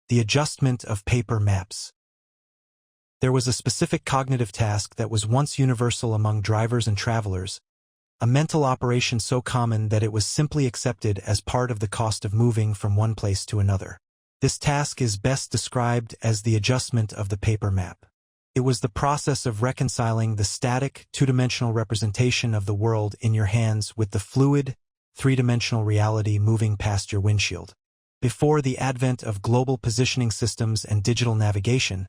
The adjustment of paper maps. There was a specific cognitive task that was once universal among drivers and travelers, a mental operation so common that it was simply accepted as part of the cost of moving from one place to another. This task is best described as the adjustment of the paper map. It was the process of reconciling the static, two-dimensional representation of the world in your hands with the fluid, three-dimensional reality moving past your windshield. Before the advent of global positioning systems and digital navigation,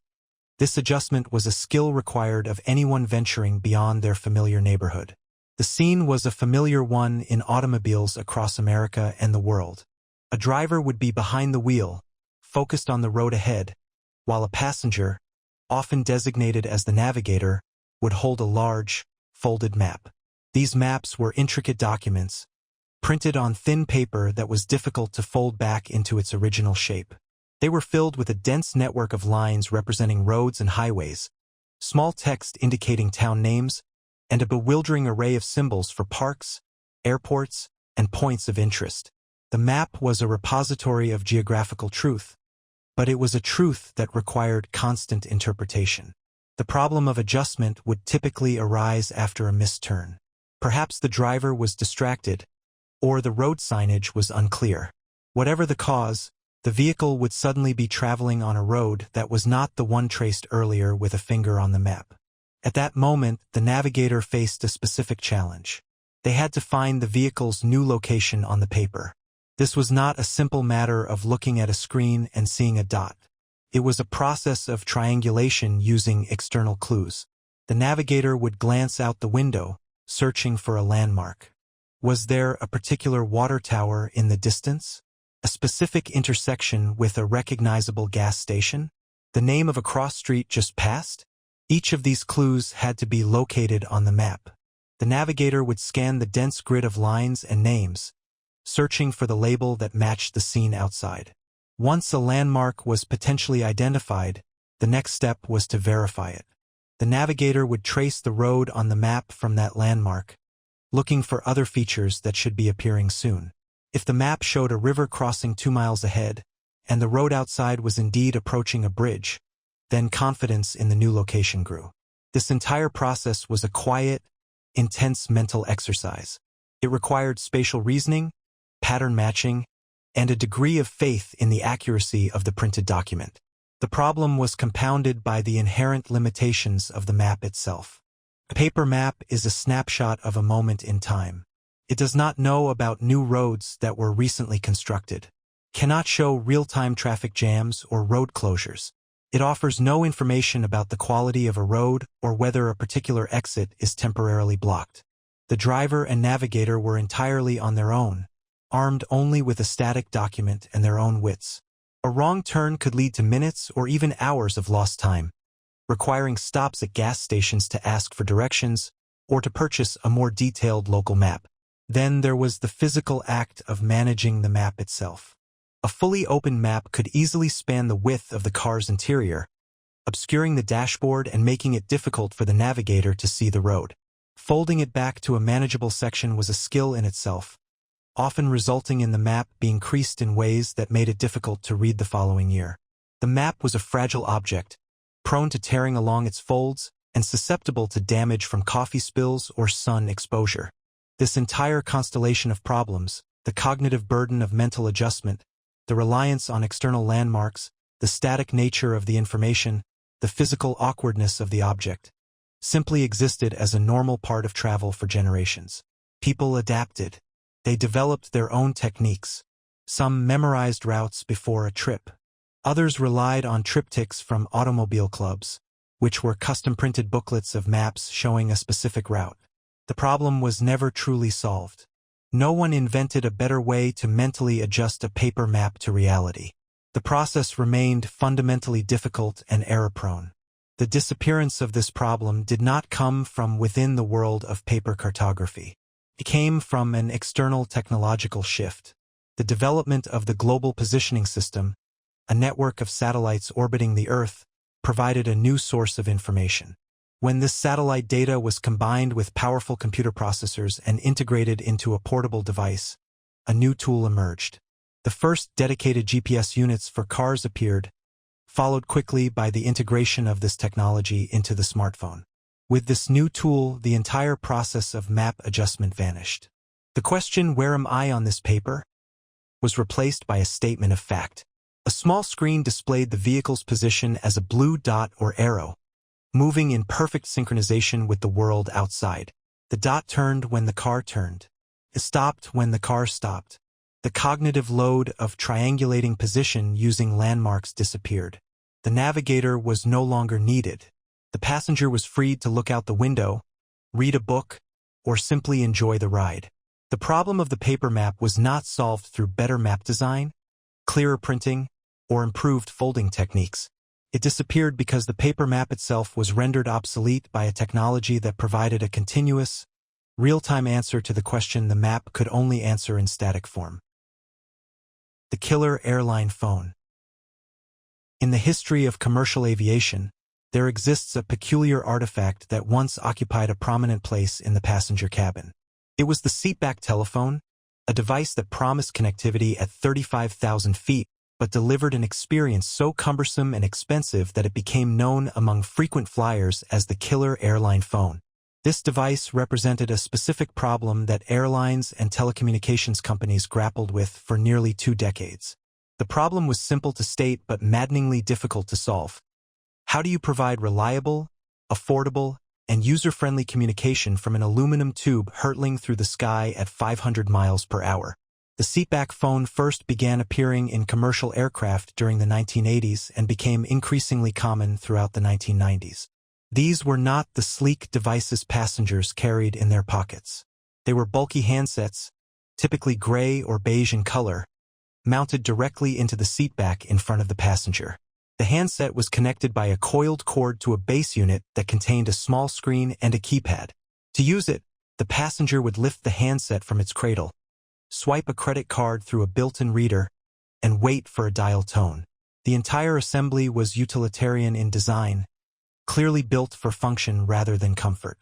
this adjustment was a skill required of anyone venturing beyond their familiar neighborhood. The scene was a familiar one in automobiles across America and the world. A driver would be behind the wheel, focused on the road ahead, while a passenger, often designated as the navigator, would hold a large, folded map. These maps were intricate documents, printed on thin paper that was difficult to fold back into its original shape. They were filled with a dense network of lines representing roads and highways, small text indicating town names, and a bewildering array of symbols for parks, airports, and points of interest. The map was a repository of geographical truth, but it was a truth that required constant interpretation. The problem of adjustment would typically arise after a missed turn. Perhaps the driver was distracted, or the road signage was unclear. Whatever the cause, the vehicle would suddenly be traveling on a road that was not the one traced earlier with a finger on the map. At that moment, the navigator faced a specific challenge. They had to find the vehicle's new location on the paper. This was not a simple matter of looking at a screen and seeing a dot. It was a process of triangulation using external clues. The navigator would glance out the window, searching for a landmark. Was there a particular water tower in the distance? A specific intersection with a recognizable gas station? The name of a cross street just passed? Each of these clues had to be located on the map. The navigator would scan the dense grid of lines and names, searching for the label that matched the scene outside. Once a landmark was potentially identified, the next step was to verify it. The navigator would trace the road on the map from that landmark, looking for other features that should be appearing soon. If the map showed a river crossing 2 miles ahead, and the road outside was indeed approaching a bridge, then confidence in the new location grew. This entire process was a quiet, intense mental exercise. It required spatial reasoning, pattern matching, and a degree of faith in the accuracy of the printed document. The problem was compounded by the inherent limitations of the map itself. A paper map is a snapshot of a moment in time. It does not know about new roads that were recently constructed, cannot show real-time traffic jams or road closures. It offers no information about the quality of a road or whether a particular exit is temporarily blocked. The driver and navigator were entirely on their own, armed only with a static document and their own wits. A wrong turn could lead to minutes or even hours of lost time, requiring stops at gas stations to ask for directions or to purchase a more detailed local map. Then there was the physical act of managing the map itself. A fully open map could easily span the width of the car's interior, obscuring the dashboard and making it difficult for the navigator to see the road. Folding it back to a manageable section was a skill in itself, often resulting in the map being creased in ways that made it difficult to read the following year. The map was a fragile object, prone to tearing along its folds and susceptible to damage from coffee spills or sun exposure. This entire constellation of problems, the cognitive burden of mental adjustment, the reliance on external landmarks, the static nature of the information, the physical awkwardness of the object, simply existed as a normal part of travel for generations. People adapted. They developed their own techniques. Some memorized routes before a trip. Others relied on triptychs from automobile clubs, which were custom-printed booklets of maps showing a specific route. The problem was never truly solved. No one invented a better way to mentally adjust a paper map to reality. The process remained fundamentally difficult and error-prone. The disappearance of this problem did not come from within the world of paper cartography. It came from an external technological shift. The development of the Global Positioning System, a network of satellites orbiting the Earth, provided a new source of information. When this satellite data was combined with powerful computer processors and integrated into a portable device, a new tool emerged. The first dedicated GPS units for cars appeared, followed quickly by the integration of this technology into the smartphone. With this new tool, the entire process of map adjustment vanished. The question, "Where am I on this paper?" was replaced by a statement of fact. A small screen displayed the vehicle's position as a blue dot or arrow, moving in perfect synchronization with the world outside. The dot turned when the car turned. It stopped when the car stopped. The cognitive load of triangulating position using landmarks disappeared. The navigator was no longer needed. The passenger was freed to look out the window, read a book, or simply enjoy the ride. The problem of the paper map was not solved through better map design, clearer printing, or improved folding techniques. It disappeared because the paper map itself was rendered obsolete by a technology that provided a continuous, real-time answer to the question the map could only answer in static form. The killer airline phone. In the history of commercial aviation, there exists a peculiar artifact that once occupied a prominent place in the passenger cabin. It was the seatback telephone, a device that promised connectivity at 35,000 feet, but delivered an experience so cumbersome and expensive that it became known among frequent flyers as the killer airline phone. This device represented a specific problem that airlines and telecommunications companies grappled with for nearly 2 decades. The problem was simple to state but maddeningly difficult to solve. How do you provide reliable, affordable, and user-friendly communication from an aluminum tube hurtling through the sky at 500 miles per hour? The seatback phone first began appearing in commercial aircraft during the 1980s and became increasingly common throughout the 1990s. These were not the sleek devices passengers carried in their pockets. They were bulky handsets, typically gray or beige in color, mounted directly into the seatback in front of the passenger. The handset was connected by a coiled cord to a base unit that contained a small screen and a keypad. To use it, the passenger would lift the handset from its cradle, swipe a credit card through a built-in reader, and wait for a dial tone. The entire assembly was utilitarian in design, clearly built for function rather than comfort.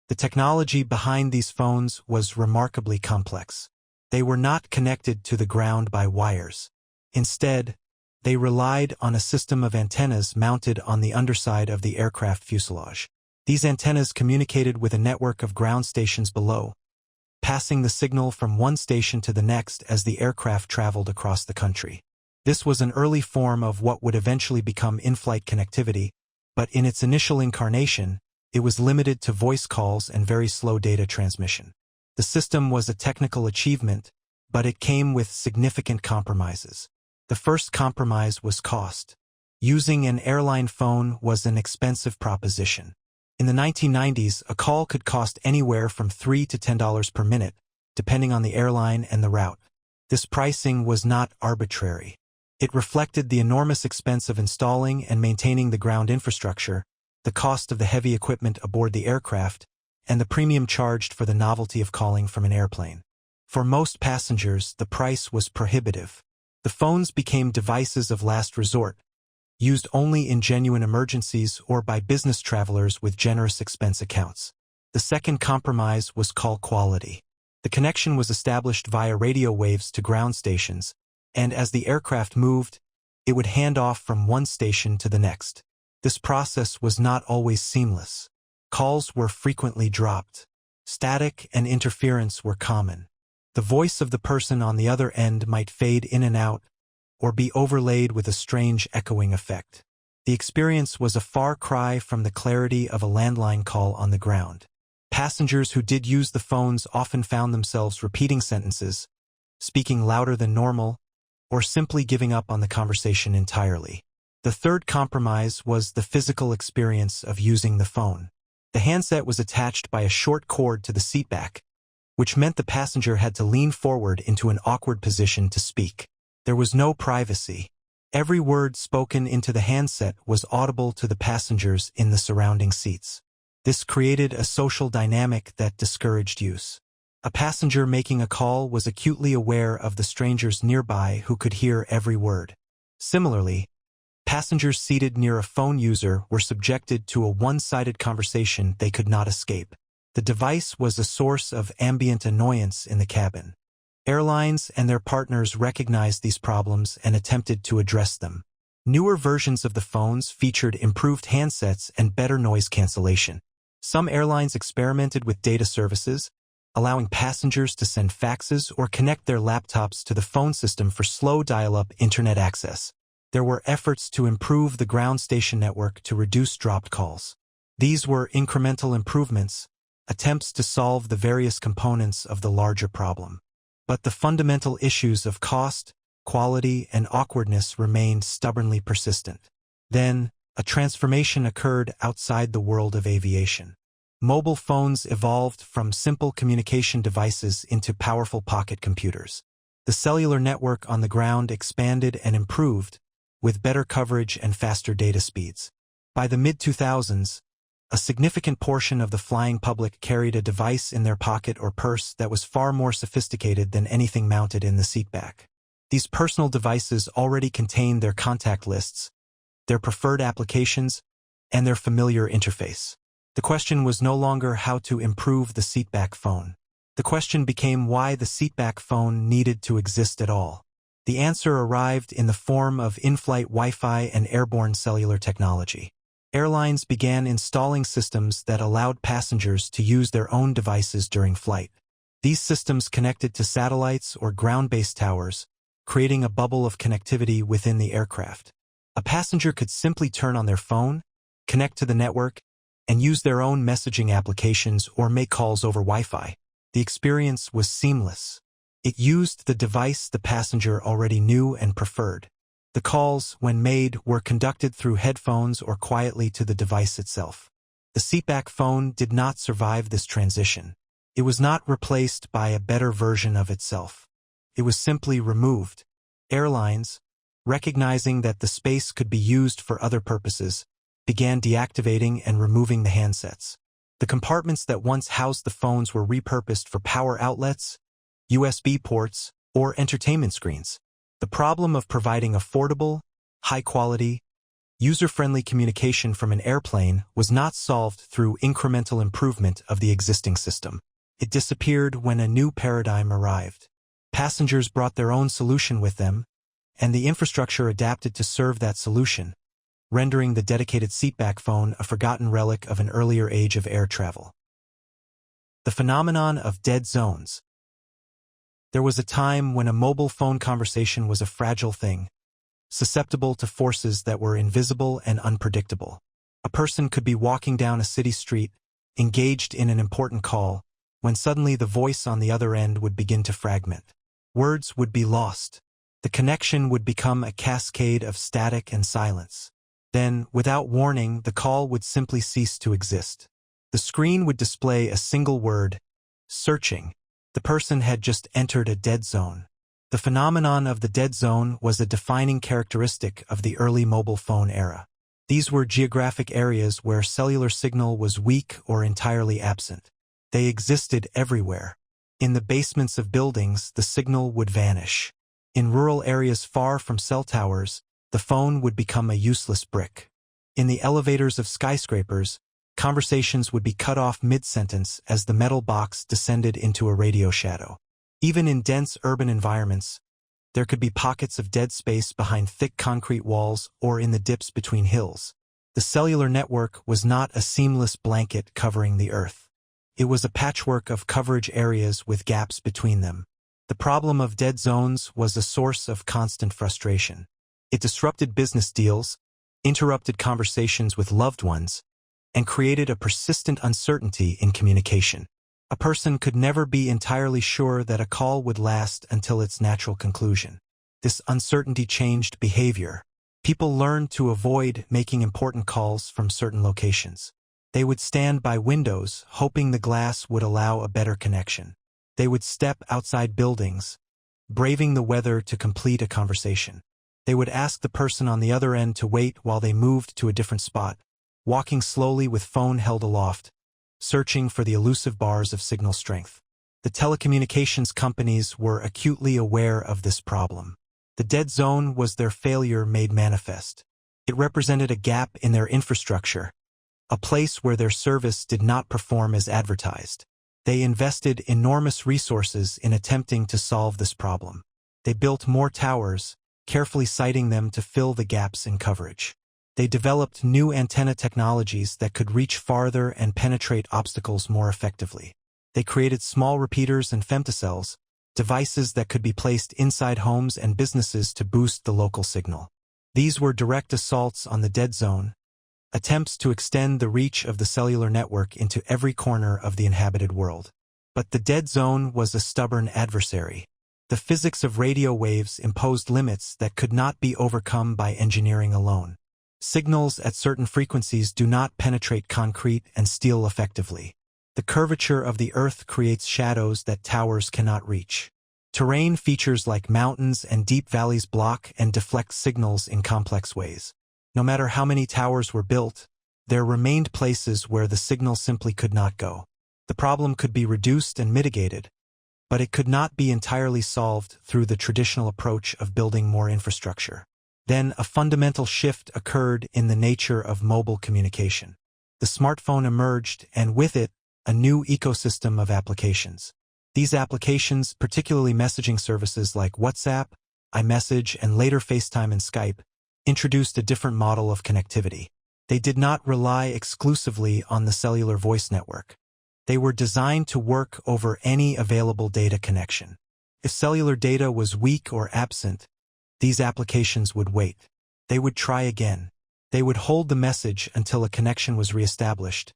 The technology behind these phones was remarkably complex. They were not connected to the ground by wires. Instead, they relied on a system of antennas mounted on the underside of the aircraft fuselage. These antennas communicated with a network of ground stations below, passing the signal from one station to the next as the aircraft traveled across the country. This was an early form of what would eventually become in-flight connectivity, but in its initial incarnation, it was limited to voice calls and very slow data transmission. The system was a technical achievement, but it came with significant compromises. The first compromise was cost. Using an airline phone was an expensive proposition. In the 1990s, a call could cost anywhere from $3 to $10 per minute, depending on the airline and the route. This pricing was not arbitrary. It reflected the enormous expense of installing and maintaining the ground infrastructure, the cost of the heavy equipment aboard the aircraft, and the premium charged for the novelty of calling from an airplane. For most passengers, the price was prohibitive. The phones became devices of last resort, used only in genuine emergencies or by business travelers with generous expense accounts. The second compromise was call quality. The connection was established via radio waves to ground stations, and as the aircraft moved, it would hand off from one station to the next. This process was not always seamless. Calls were frequently dropped. Static and interference were common. The voice of the person on the other end might fade in and out, or be overlaid with a strange echoing effect. The experience was a far cry from the clarity of a landline call on the ground. Passengers who did use the phones often found themselves repeating sentences, speaking louder than normal, or simply giving up on the conversation entirely. The third compromise was the physical experience of using the phone. The handset was attached by a short cord to the seatback, which meant the passenger had to lean forward into an awkward position to speak. There was no privacy. Every word spoken into the handset was audible to the passengers in the surrounding seats. This created a social dynamic that discouraged use. A passenger making a call was acutely aware of the strangers nearby who could hear every word. Similarly, passengers seated near a phone user were subjected to a one-sided conversation they could not escape. The device was a source of ambient annoyance in the cabin. Airlines and their partners recognized these problems and attempted to address them. Newer versions of the phones featured improved handsets and better noise cancellation. Some airlines experimented with data services, allowing passengers to send faxes or connect their laptops to the phone system for slow dial-up internet access. There were efforts to improve the ground station network to reduce dropped calls. These were incremental improvements, attempts to solve the various components of the larger problem. But the fundamental issues of cost, quality, and awkwardness remained stubbornly persistent. Then, a transformation occurred outside the world of aviation. Mobile phones evolved from simple communication devices into powerful pocket computers. The cellular network on the ground expanded and improved, with better coverage and faster data speeds. By the mid-2000s, a significant portion of the flying public carried a device in their pocket or purse that was far more sophisticated than anything mounted in the seatback. These personal devices already contained their contact lists, their preferred applications, and their familiar interface. The question was no longer how to improve the seatback phone. The question became why the seatback phone needed to exist at all. The answer arrived in the form of in-flight Wi-Fi and airborne cellular technology. Airlines began installing systems that allowed passengers to use their own devices during flight. These systems connected to satellites or ground-based towers, creating a bubble of connectivity within the aircraft. A passenger could simply turn on their phone, connect to the network, and use their own messaging applications or make calls over Wi-Fi. The experience was seamless. It used the device the passenger already knew and preferred. The calls, when made, were conducted through headphones or quietly to the device itself. The seatback phone did not survive this transition. It was not replaced by a better version of itself. It was simply removed. Airlines, recognizing that the space could be used for other purposes, began deactivating and removing the handsets. The compartments that once housed the phones were repurposed for power outlets, USB ports, or entertainment screens. The problem of providing affordable, high-quality, user-friendly communication from an airplane was not solved through incremental improvement of the existing system. It disappeared when a new paradigm arrived. Passengers brought their own solution with them, and the infrastructure adapted to serve that solution, rendering the dedicated seatback phone a forgotten relic of an earlier age of air travel. The phenomenon of dead zones. There was a time when a mobile phone conversation was a fragile thing, susceptible to forces that were invisible and unpredictable. A person could be walking down a city street, engaged in an important call, when suddenly the voice on the other end would begin to fragment. Words would be lost. The connection would become a cascade of static and silence. Then, without warning, the call would simply cease to exist. The screen would display a single word, searching. The person had just entered a dead zone. The phenomenon of the dead zone was a defining characteristic of the early mobile phone era. These were geographic areas where cellular signal was weak or entirely absent. They existed everywhere. In the basements of buildings, the signal would vanish. In rural areas far from cell towers, the phone would become a useless brick. In the elevators of skyscrapers, conversations would be cut off mid-sentence as the metal box descended into a radio shadow. Even in dense urban environments, there could be pockets of dead space behind thick concrete walls or in the dips between hills. The cellular network was not a seamless blanket covering the earth. It was a patchwork of coverage areas with gaps between them. The problem of dead zones was a source of constant frustration. It disrupted business deals, interrupted conversations with loved ones, and created a persistent uncertainty in communication. A person could never be entirely sure that a call would last until its natural conclusion. This uncertainty changed behavior. People learned to avoid making important calls from certain locations. They would stand by windows, hoping the glass would allow a better connection. They would step outside buildings, braving the weather to complete a conversation. They would ask the person on the other end to wait while they moved to a different spot, walking slowly with phone held aloft, searching for the elusive bars of signal strength. The telecommunications companies were acutely aware of this problem. The dead zone was their failure made manifest. It represented a gap in their infrastructure, a place where their service did not perform as advertised. They invested enormous resources in attempting to solve this problem. They built more towers, carefully siting them to fill the gaps in coverage. They developed new antenna technologies that could reach farther and penetrate obstacles more effectively. They created small repeaters and femtocells, devices that could be placed inside homes and businesses to boost the local signal. These were direct assaults on the dead zone, attempts to extend the reach of the cellular network into every corner of the inhabited world. But the dead zone was a stubborn adversary. The physics of radio waves imposed limits that could not be overcome by engineering alone. Signals at certain frequencies do not penetrate concrete and steel effectively. The curvature of the Earth creates shadows that towers cannot reach. Terrain features like mountains and deep valleys block and deflect signals in complex ways. No matter how many towers were built, there remained places where the signal simply could not go. The problem could be reduced and mitigated, but it could not be entirely solved through the traditional approach of building more infrastructure. Then a fundamental shift occurred in the nature of mobile communication. The smartphone emerged, and with it, a new ecosystem of applications. These applications, particularly messaging services like WhatsApp, iMessage, and later FaceTime and Skype, introduced a different model of connectivity. They did not rely exclusively on the cellular voice network. They were designed to work over any available data connection. If cellular data was weak or absent, these applications would wait. They would try again. They would hold the message until a connection was reestablished,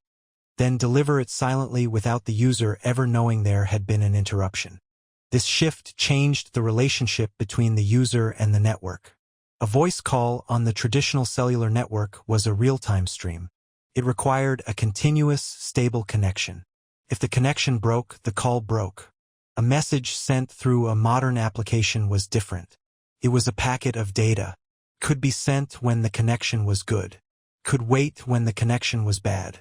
then deliver it silently without the user ever knowing there had been an interruption. This shift changed the relationship between the user and the network. A voice call on the traditional cellular network was a real-time stream. It required a continuous, stable connection. If the connection broke, the call broke. A message sent through a modern application was different. It was a packet of data. Could be sent when the connection was good. Could wait when the connection was bad.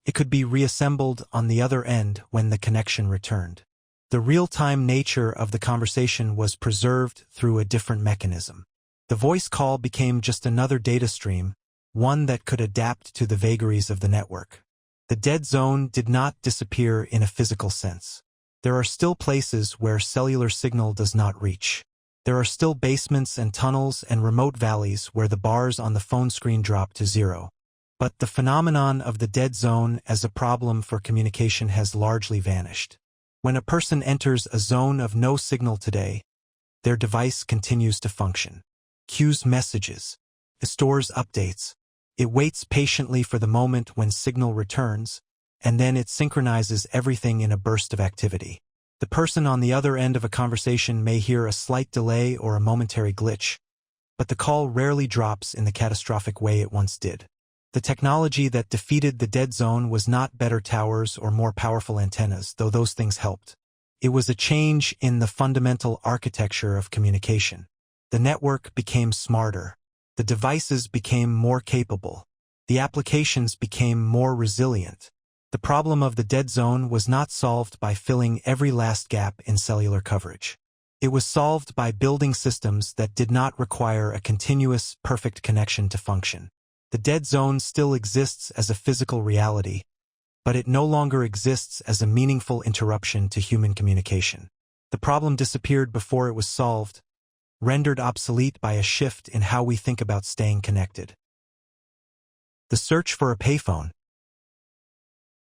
It could be reassembled on the other end when the connection returned. The real-time nature of the conversation was preserved through a different mechanism. The voice call became just another data stream, one that could adapt to the vagaries of the network. The dead zone did not disappear in a physical sense. There are still places where cellular signal does not reach. There are still basements and tunnels and remote valleys where the bars on the phone screen drop to zero. But the phenomenon of the dead zone as a problem for communication has largely vanished. When a person enters a zone of no signal today, their device continues to function. Queues messages. It stores updates. It waits patiently for the moment when signal returns, and then it synchronizes everything in a burst of activity. The person on the other end of a conversation may hear a slight delay or a momentary glitch, but the call rarely drops in the catastrophic way it once did. The technology that defeated the dead zone was not better towers or more powerful antennas, though those things helped. It was a change in the fundamental architecture of communication. The network became smarter. The devices became more capable. The applications became more resilient. The problem of the dead zone was not solved by filling every last gap in cellular coverage. It was solved by building systems that did not require a continuous, perfect connection to function. The dead zone still exists as a physical reality, but it no longer exists as a meaningful interruption to human communication. The problem disappeared before it was solved, rendered obsolete by a shift in how we think about staying connected. The search for a payphone.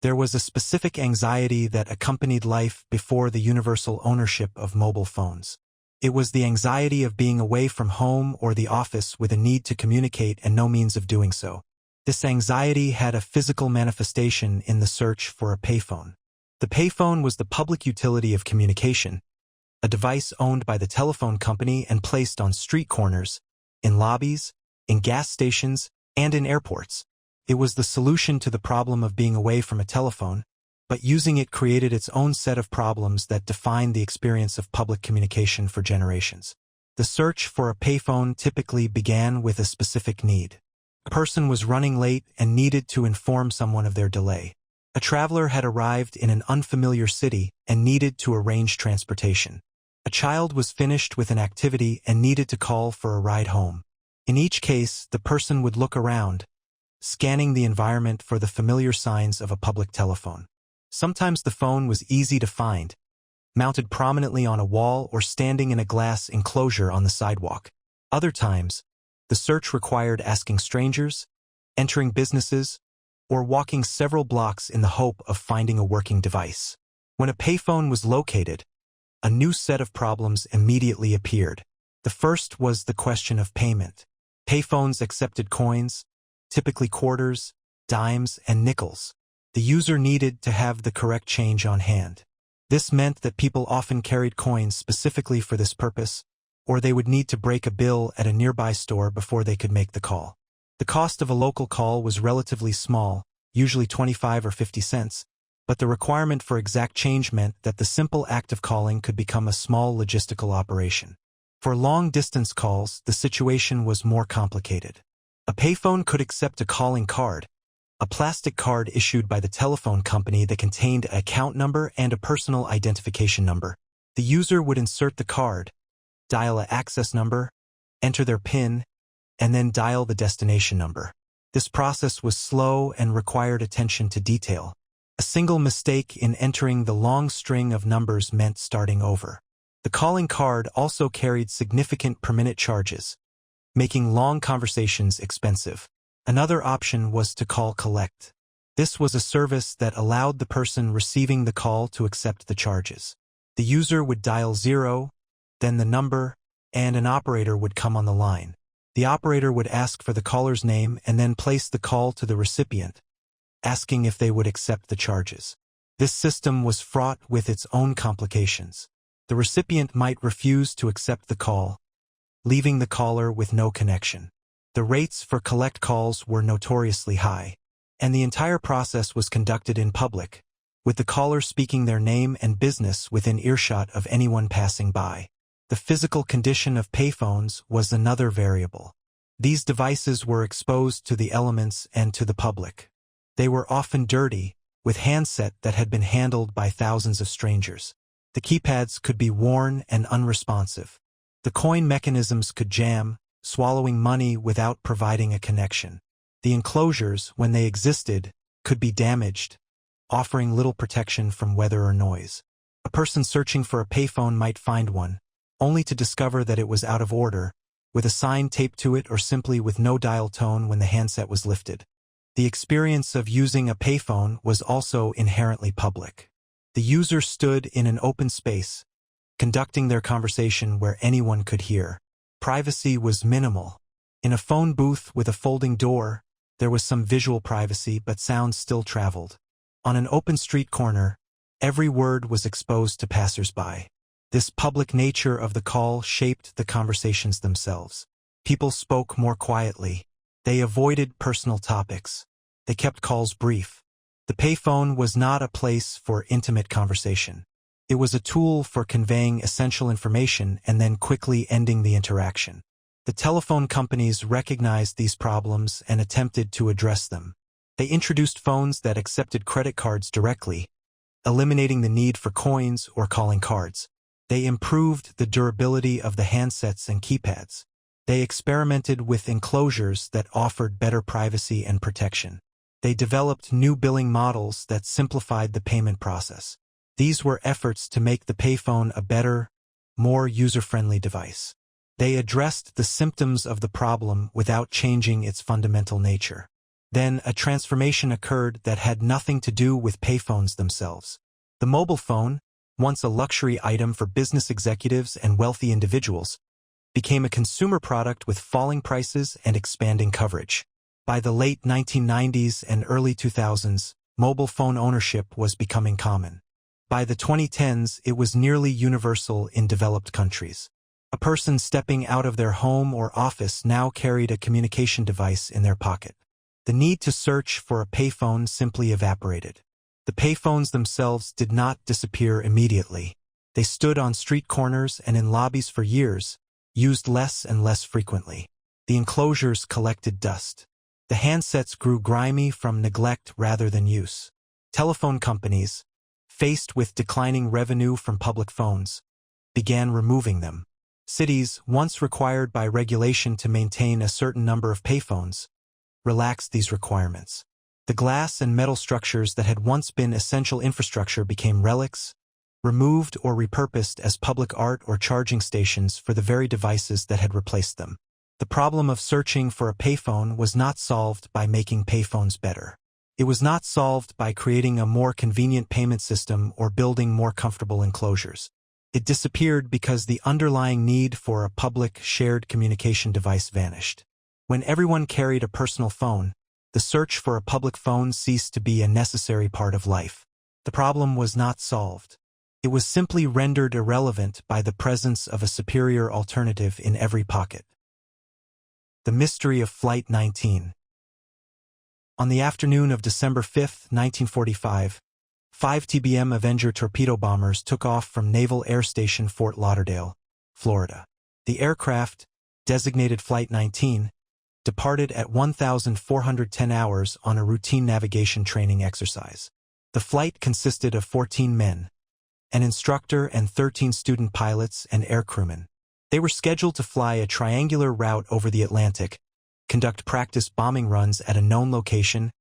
There was a specific anxiety that accompanied life before the universal ownership of mobile phones. It was the anxiety of being away from home or the office with a need to communicate and no means of doing so. This anxiety had a physical manifestation in the search for a payphone. The payphone was the public utility of communication, a device owned by the telephone company and placed on street corners, in lobbies, in gas stations, and in airports. It was the solution to the problem of being away from a telephone, but using it created its own set of problems that defined the experience of public communication for generations. The search for a payphone typically began with a specific need. A person was running late and needed to inform someone of their delay. A traveler had arrived in an unfamiliar city and needed to arrange transportation. A child was finished with an activity and needed to call for a ride home. In each case, the person would look around, scanning the environment for the familiar signs of a public telephone. Sometimes the phone was easy to find, mounted prominently on a wall or standing in a glass enclosure on the sidewalk. Other times, the search required asking strangers, entering businesses, or walking several blocks in the hope of finding a working device. When a payphone was located, a new set of problems immediately appeared. The first was the question of payment. Payphones accepted coins, typically quarters, dimes, and nickels. The user needed to have the correct change on hand. This meant that people often carried coins specifically for this purpose, or they would need to break a bill at a nearby store before they could make the call. The cost of a local call was relatively small, usually 25 or 50 cents, but the requirement for exact change meant that the simple act of calling could become a small logistical operation. For long-distance calls, the situation was more complicated. A payphone could accept a calling card, a plastic card issued by the telephone company that contained an account number and a personal identification number. The user would insert the card, dial an access number, enter their PIN, and then dial the destination number. This process was slow and required attention to detail. A single mistake in entering the long string of numbers meant starting over. The calling card also carried significant per-minute charges, making long conversations expensive. Another option was to call collect. This was a service that allowed the person receiving the call to accept the charges. The user would dial 0, then the number, and an operator would come on the line. The operator would ask for the caller's name and then place the call to the recipient, asking if they would accept the charges. This system was fraught with its own complications. The recipient might refuse to accept the call, leaving the caller with no connection. The rates for collect calls were notoriously high, and the entire process was conducted in public, with the caller speaking their name and business within earshot of anyone passing by. The physical condition of payphones was another variable. These devices were exposed to the elements and to the public. They were often dirty, with handset that had been handled by thousands of strangers. The keypads could be worn and unresponsive. The coin mechanisms could jam, swallowing money without providing a connection. The enclosures, when they existed, could be damaged, offering little protection from weather or noise. A person searching for a payphone might find one, only to discover that it was out of order, with a sign taped to it or simply with no dial tone when the handset was lifted. The experience of using a payphone was also inherently public. The user stood in an open space, conducting their conversation where anyone could hear. Privacy was minimal. In a phone booth with a folding door, there was some visual privacy, but sound still traveled. On an open street corner, every word was exposed to passers-by. This public nature of the call shaped the conversations themselves. People spoke more quietly. They avoided personal topics. They kept calls brief. The payphone was not a place for intimate conversation. It was a tool for conveying essential information and then quickly ending the interaction. The telephone companies recognized these problems and attempted to address them. They introduced phones that accepted credit cards directly, eliminating the need for coins or calling cards. They improved the durability of the handsets and keypads. They experimented with enclosures that offered better privacy and protection. They developed new billing models that simplified the payment process. These were efforts to make the payphone a better, more user-friendly device. They addressed the symptoms of the problem without changing its fundamental nature. Then a transformation occurred that had nothing to do with payphones themselves. The mobile phone, once a luxury item for business executives and wealthy individuals, became a consumer product with falling prices and expanding coverage. By the late 1990s and early 2000s, mobile phone ownership was becoming common. By the 2010s, it was nearly universal in developed countries. A person stepping out of their home or office now carried a communication device in their pocket. The need to search for a payphone simply evaporated. The payphones themselves did not disappear immediately. They stood on street corners and in lobbies for years, used less and less frequently. The enclosures collected dust. The handsets grew grimy from neglect rather than use. Telephone companies, faced with declining revenue from public phones, began removing them. Cities, once required by regulation to maintain a certain number of payphones, relaxed these requirements. The glass and metal structures that had once been essential infrastructure became relics, removed or repurposed as public art or charging stations for the very devices that had replaced them. The problem of searching for a payphone was not solved by making payphones better. It was not solved by creating a more convenient payment system or building more comfortable enclosures. It disappeared because the underlying need for a public, shared communication device vanished. When everyone carried a personal phone, the search for a public phone ceased to be a necessary part of life. The problem was not solved. It was simply rendered irrelevant by the presence of a superior alternative in every pocket. The mystery of Flight 19. On the afternoon of December 5, 1945, 5 TBM Avenger torpedo bombers took off from Naval Air Station Fort Lauderdale, Florida. The aircraft, designated Flight 19, departed at 1,410 hours on a routine navigation training exercise. The flight consisted of 14 men, an instructor and 13 student pilots and air crewmen. They were scheduled to fly a triangular route over the Atlantic, conduct practice bombing runs at a known location,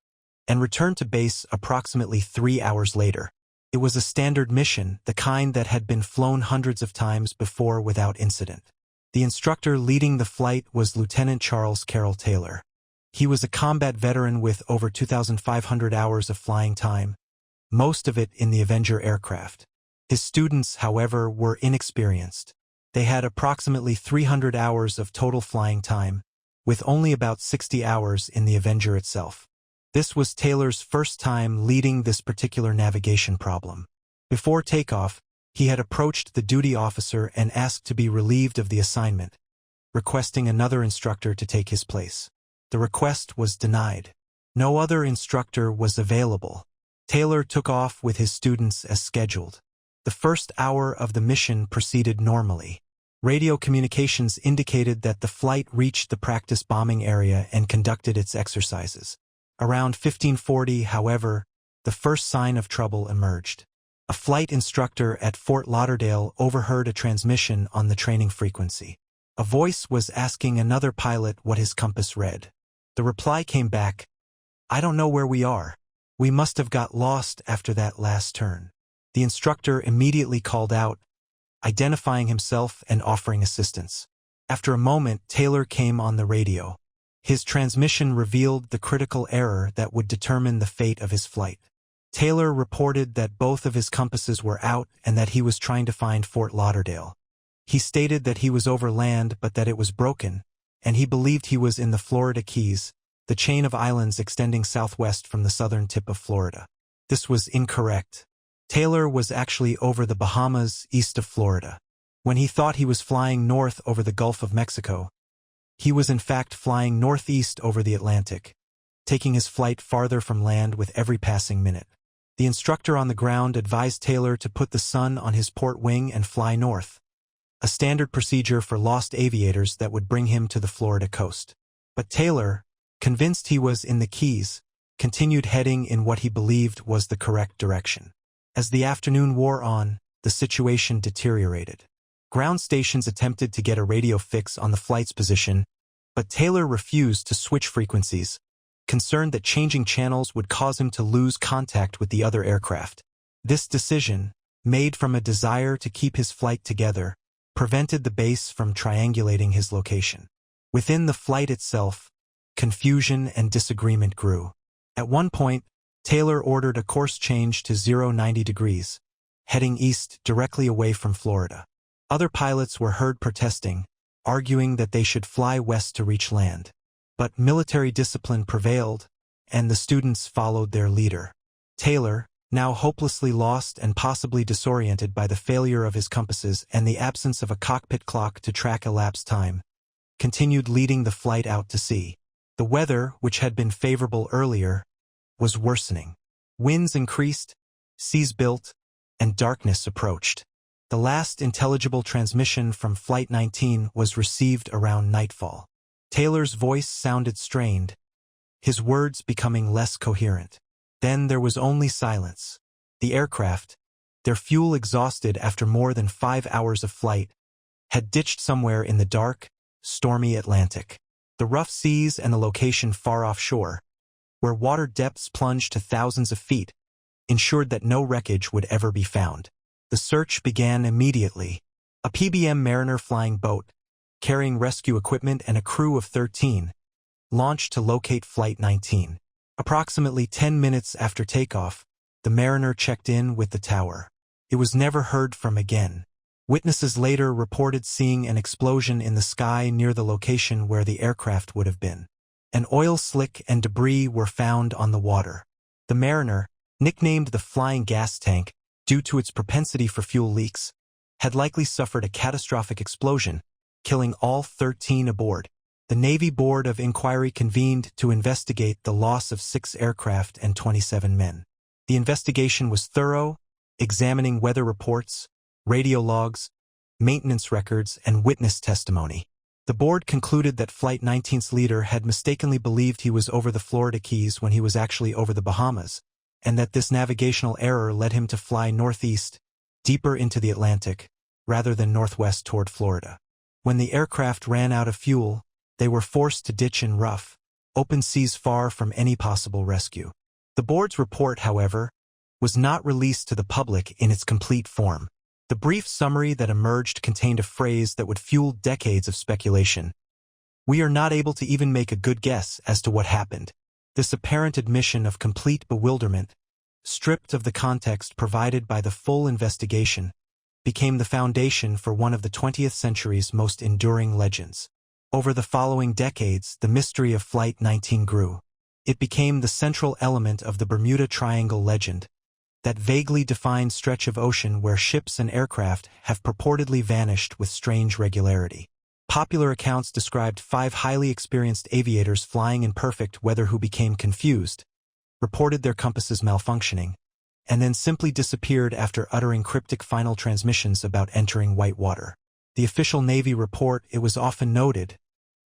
and return to base approximately 3 hours later. It was a standard mission, the kind that had been flown hundreds of times before without incident. The instructor leading the flight was Lieutenant Charles Carroll Taylor. He was a combat veteran with over 2,500 hours of flying time, most of it in the Avenger aircraft. His students, however, were inexperienced. They had approximately 300 hours of total flying time, with only about 60 hours in the Avenger itself. This was Taylor's first time leading this particular navigation problem. Before takeoff, he had approached the duty officer and asked to be relieved of the assignment, requesting another instructor to take his place. The request was denied. No other instructor was available. Taylor took off with his students as scheduled. The first hour of the mission proceeded normally. Radio communications indicated that the flight reached the practice bombing area and conducted its exercises. Around 1540, however, the first sign of trouble emerged. A flight instructor at Fort Lauderdale overheard a transmission on the training frequency. A voice was asking another pilot what his compass read. The reply came back, "I don't know where we are. We must have got lost after that last turn." The instructor immediately called out, identifying himself and offering assistance. After a moment, Taylor came on the radio. His transmission revealed the critical error that would determine the fate of his flight. Taylor reported that both of his compasses were out and that he was trying to find Fort Lauderdale. He stated that he was over land but that it was broken, and he believed he was in the Florida Keys, the chain of islands extending southwest from the southern tip of Florida. This was incorrect. Taylor was actually over the Bahamas, east of Florida. When he thought he was flying north over the Gulf of Mexico, he was in fact flying northeast over the Atlantic, taking his flight farther from land with every passing minute. The instructor on the ground advised Taylor to put the sun on his port wing and fly north, a standard procedure for lost aviators that would bring him to the Florida coast. But Taylor, convinced he was in the Keys, continued heading in what he believed was the correct direction. As the afternoon wore on, the situation deteriorated. Ground stations attempted to get a radio fix on the flight's position, but Taylor refused to switch frequencies, concerned that changing channels would cause him to lose contact with the other aircraft. This decision, made from a desire to keep his flight together, prevented the base from triangulating his location. Within the flight itself, confusion and disagreement grew. At one point, Taylor ordered a course change to 090 degrees, heading east directly away from Florida. Other pilots were heard protesting, arguing that they should fly west to reach land. But military discipline prevailed, and the students followed their leader. Taylor, now hopelessly lost and possibly disoriented by the failure of his compasses and the absence of a cockpit clock to track elapsed time, continued leading the flight out to sea. The weather, which had been favorable earlier, was worsening. Winds increased, seas built, and darkness approached. The last intelligible transmission from Flight 19 was received around nightfall. Taylor's voice sounded strained, his words becoming less coherent. Then there was only silence. The aircraft, their fuel exhausted after more than 5 hours of flight, had ditched somewhere in the dark, stormy Atlantic. The rough seas and the location far offshore, where water depths plunged to thousands of feet, ensured that no wreckage would ever be found. The search began immediately. A PBM Mariner flying boat, carrying rescue equipment and a crew of 13, launched to locate Flight 19. Approximately 10 minutes after takeoff, the Mariner checked in with the tower. It was never heard from again. Witnesses later reported seeing an explosion in the sky near the location where the aircraft would have been. An oil slick and debris were found on the water. The Mariner, nicknamed the Flying Gas Tank due to its propensity for fuel leaks, had likely suffered a catastrophic explosion, killing all 13 aboard. The Navy Board of Inquiry convened to investigate the loss of 6 aircraft and 27 men. The investigation was thorough, examining weather reports, radio logs, maintenance records, and witness testimony. The board concluded that Flight 19's leader had mistakenly believed he was over the Florida Keys when he was actually over the Bahamas, and that this navigational error led him to fly northeast, deeper into the Atlantic, rather than northwest toward Florida. When the aircraft ran out of fuel, they were forced to ditch in rough, open seas far from any possible rescue. The board's report, however, was not released to the public in its complete form. The brief summary that emerged contained a phrase that would fuel decades of speculation. "We are not able to even make a good guess as to what happened." This apparent admission of complete bewilderment, stripped of the context provided by the full investigation, became the foundation for one of the 20th century's most enduring legends. Over the following decades, the mystery of Flight 19 grew. It became the central element of the Bermuda Triangle legend, that vaguely defined stretch of ocean where ships and aircraft have purportedly vanished with strange regularity. Popular accounts described 5 highly experienced aviators flying in perfect weather who became confused, reported their compasses malfunctioning, and then simply disappeared after uttering cryptic final transmissions about entering white water. The official Navy report, it was often noted,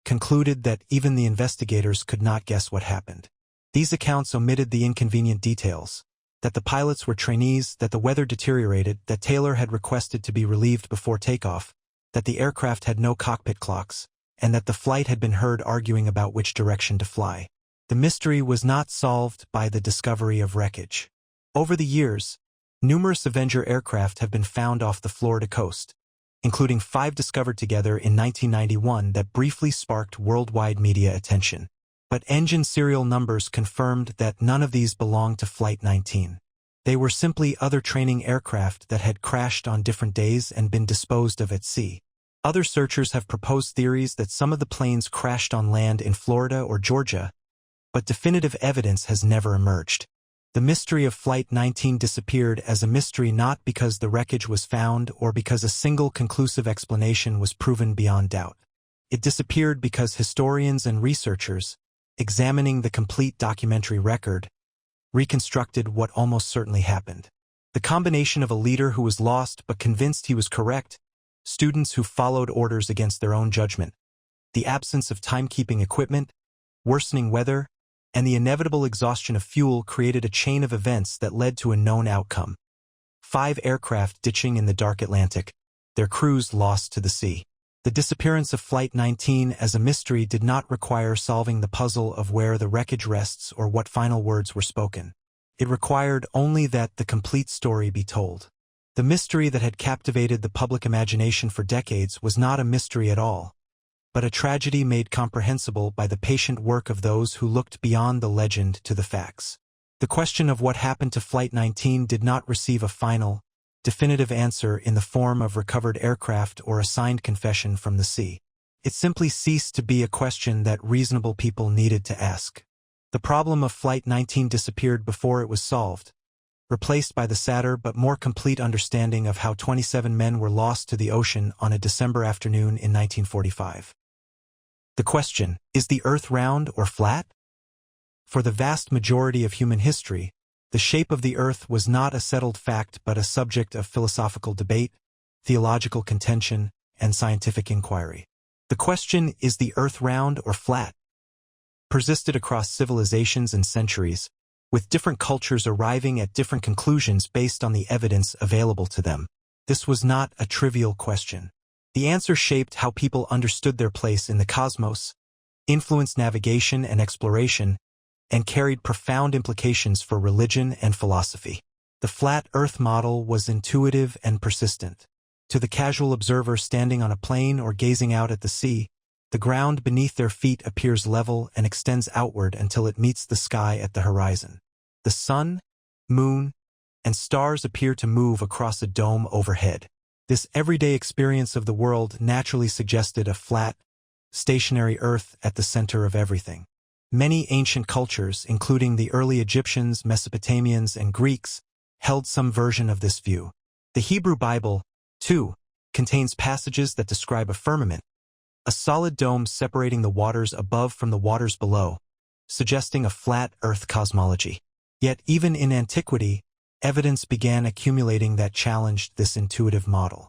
concluded that even the investigators could not guess what happened. These accounts omitted the inconvenient details: that the pilots were trainees, that the weather deteriorated, that Taylor had requested to be relieved before takeoff, that the aircraft had no cockpit clocks, and that the flight had been heard arguing about which direction to fly. The mystery was not solved by the discovery of wreckage. Over the years, numerous Avenger aircraft have been found off the Florida coast, including 5 discovered together in 1991 that briefly sparked worldwide media attention. But engine serial numbers confirmed that none of these belonged to Flight 19. They were simply other training aircraft that had crashed on different days and been disposed of at sea. Other searchers have proposed theories that some of the planes crashed on land in Florida or Georgia, but definitive evidence has never emerged. The mystery of Flight 19 disappeared as a mystery not because the wreckage was found or because a single conclusive explanation was proven beyond doubt. It disappeared because historians and researchers, examining the complete documentary record, reconstructed what almost certainly happened. The combination of a leader who was lost but convinced he was correct, students who followed orders against their own judgment, the absence of timekeeping equipment, worsening weather, and the inevitable exhaustion of fuel created a chain of events that led to a known outcome. 5 aircraft ditching in the dark Atlantic, their crews lost to the sea. The disappearance of Flight 19 as a mystery did not require solving the puzzle of where the wreckage rests or what final words were spoken. It required only that the complete story be told. The mystery that had captivated the public imagination for decades was not a mystery at all, but a tragedy made comprehensible by the patient work of those who looked beyond the legend to the facts. The question of what happened to Flight 19 did not receive a final, definitive answer in the form of recovered aircraft or a signed confession from the sea. It simply ceased to be a question that reasonable people needed to ask. The problem of Flight 19 disappeared before it was solved, replaced by the sadder but more complete understanding of how 27 men were lost to the ocean on a December afternoon in 1945. The question, is the Earth round or flat? For the vast majority of human history, the shape of the Earth was not a settled fact but a subject of philosophical debate, theological contention, and scientific inquiry. The question, is the Earth round or flat, persisted across civilizations and centuries, with different cultures arriving at different conclusions based on the evidence available to them. This was not a trivial question. The answer shaped how people understood their place in the cosmos, influenced navigation and exploration, and carried profound implications for religion and philosophy. The flat Earth model was intuitive and persistent. To the casual observer standing on a plane or gazing out at the sea, the ground beneath their feet appears level and extends outward until it meets the sky at the horizon. The sun, moon, and stars appear to move across a dome overhead. This everyday experience of the world naturally suggested a flat, stationary Earth at the center of everything. Many ancient cultures, including the early Egyptians, Mesopotamians, and Greeks, held some version of this view. The Hebrew Bible, too, contains passages that describe a firmament, a solid dome separating the waters above from the waters below, suggesting a flat Earth cosmology. Yet even in antiquity, evidence began accumulating that challenged this intuitive model.